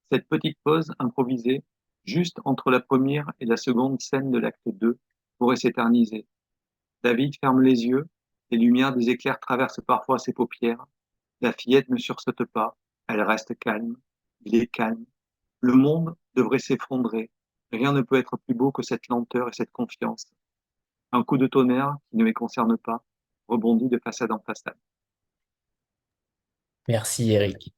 Cette petite pause improvisée, juste entre la première et la seconde scène de l'acte 2, pourrait s'éterniser. David ferme les yeux, les lumières des éclairs traversent parfois ses paupières. La fillette ne sursaute pas, elle reste calme. Il est calme. Le monde devrait s'effondrer. Rien ne peut être plus beau que cette lenteur et cette confiance. Un coup de tonnerre, qui ne les concerne pas, rebondit de façade en façade. Merci, Eric.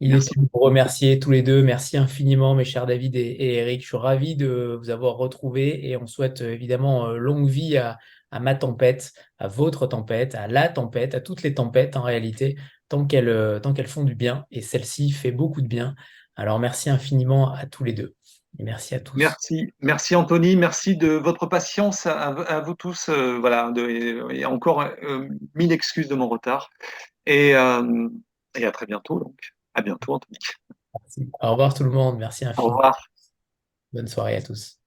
Il est Merci. temps de vous remercier tous les deux. Merci infiniment, mes chers David et Eric. Je suis ravi de vous avoir retrouvés et on souhaite évidemment longue vie à ma tempête, à votre tempête, à la tempête, à toutes les tempêtes en réalité, tant qu'elles font du bien. Et celle-ci fait beaucoup de bien. Alors merci infiniment à tous les deux. Et merci à tous. Merci Anthony, merci de votre patience à vous tous. Voilà, et encore mille excuses de mon retard. Et, euh, et à très bientôt donc. À bientôt Anthony. Merci. Au revoir tout le monde. Merci Au infiniment. revoir. Bonne soirée à tous.